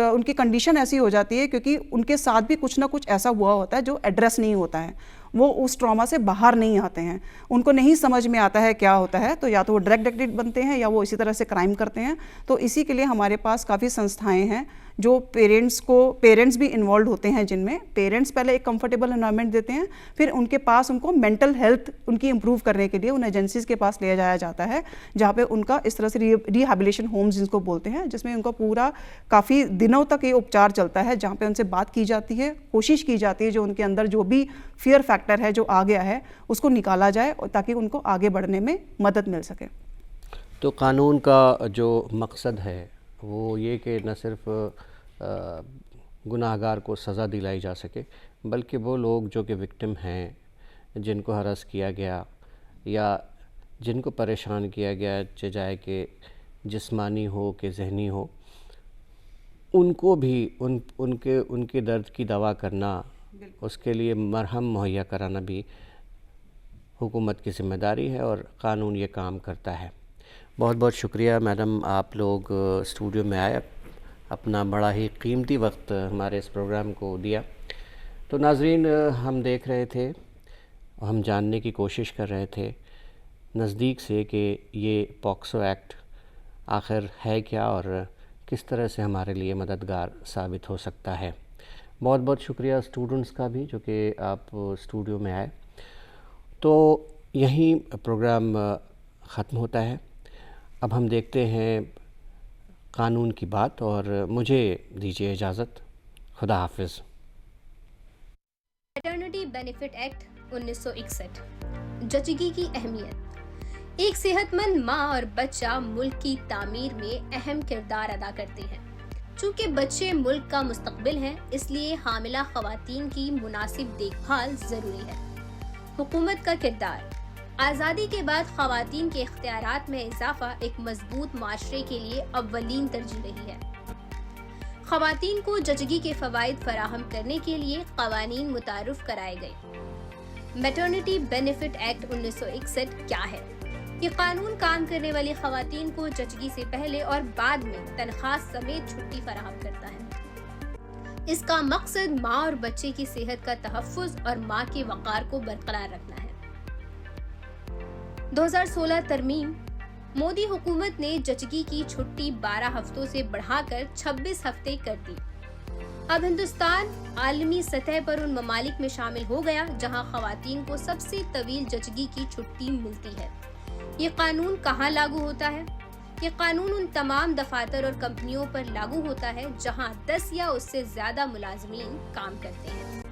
उनकी कंडीशन ऐसी हो जाती है, क्योंकि उनके साथ भी कुछ ना कुछ ऐसा हुआ होता है जो एड्रेस नहीं होता है, वो उस ट्रॉमा से बाहर नहीं आते हैं, उनको नहीं समझ में आता है क्या होता है, तो या तो वो ड्रग एडिक्ट बनते हैं या वो इसी तरह से क्राइम करते हैं। तो इसी के लिए हमारे पास काफ़ी संस्थाएं हैं जो पेरेंट्स भी इन्वॉल्व होते हैं, जिनमें पेरेंट्स पहले एक कंफर्टेबल एनवायरनमेंट देते हैं, फिर उनके पास उनको मेंटल हेल्थ उनकी इंप्रूव करने के लिए उन एजेंसीज़ के पास ले जाया जाता है, जहाँ पे उनका इस तरह से रिहैबिलिटेशन होम्स जिसको बोलते हैं, जिसमें उनको पूरा काफ़ी दिनों तक ये उपचार चलता है, जहाँ पे उनसे बात की जाती है, कोशिश की जाती है जो उनके अंदर जो भी फियर फैक्टर है जो आ गया है उसको निकाला जाए, और ताकि उनको आगे बढ़ने में मदद मिल सके। तो कानून का जो मकसद है वो ये कि न सिर्फ गुनाहगार को सज़ा दिलाई जा सके, बल्कि वो लोग जो कि विक्टिम हैं, जिनको हरास किया गया या जिनको परेशान किया गया, चाहे कि जिस्मानी हो कि ज़हनी हो, उनको भी उनके दर्द की दवा करना, उसके लिए मरहम मुहैया कराना भी हुकूमत की ज़िम्मेदारी है और क़ानून ये काम करता है। बहुत बहुत शुक्रिया मैडम, आप लोग स्टूडियो में आए, अपना बड़ा ही कीमती वक्त हमारे इस प्रोग्राम को दिया। तो नाज़रीन, हम देख रहे थे, हम जानने की कोशिश कर रहे थे नज़दीक से कि ये पॉक्सो एक्ट आखिर है क्या और किस तरह से हमारे लिए मददगार साबित हो सकता है। बहुत बहुत शुक्रिया स्टूडेंट्स का भी जो कि आप स्टूडियो में आए। तो यहीं प्रोग्राम ख़त्म होता है। अब हम देखते हैं कानून की बात और मुझे दीजिए इजाज़त। खुदा हाफिज़। मैटरनिटी बेनिफिट एक्ट 1961, जचगी की अहमियत। एक सेहतमंद माँ और बच्चा मुल्क की तामीर में अहम किरदार अदा करते हैं। चूँकि बच्चे मुल्क का मुस्तकबिल हैं, इसलिए हामिला ख़वातीन की मुनासिब देखभाल ज़रूरी है। हुकूमत का किरदार। आज़ादी के बाद ख़वातीन के इख्तियारात में इजाफा एक मजबूत माशरे के लिए अव्वलीन तरजीह रही है। ख़वातीन को जचगी के फ़वाइद फराहम करने के लिए क़वानीन मुतारुफ कराए गए। मैटरनिटी बेनिफिट एक्ट 1961 क्या है? ये कानून काम करने वाली ख़वातीन को जचगी से पहले और बाद में तनख्वाह समेत छुट्टी फराहम करता है। इसका मकसद माँ और बच्चे की सेहत का तहफ़्फ़ुज़ और माँ के वक़ार को बरकरार रखना है। 2016 तरमीम। मोदी हुकूमत ने जचगी की छुट्टी 12 हफ्तों से बढ़ाकर 26 हफ्ते कर दी। अब हिंदुस्तान आलमी सतह पर उन ममालिक में शामिल हो गया जहां ख़वातीन को सबसे तवील जचगी की छुट्टी मिलती है। ये कानून कहां लागू होता है? ये कानून उन तमाम दफातर और कंपनियों पर लागू होता है जहां 10 या उससे ज्यादा मुलाजमीन काम करते हैं।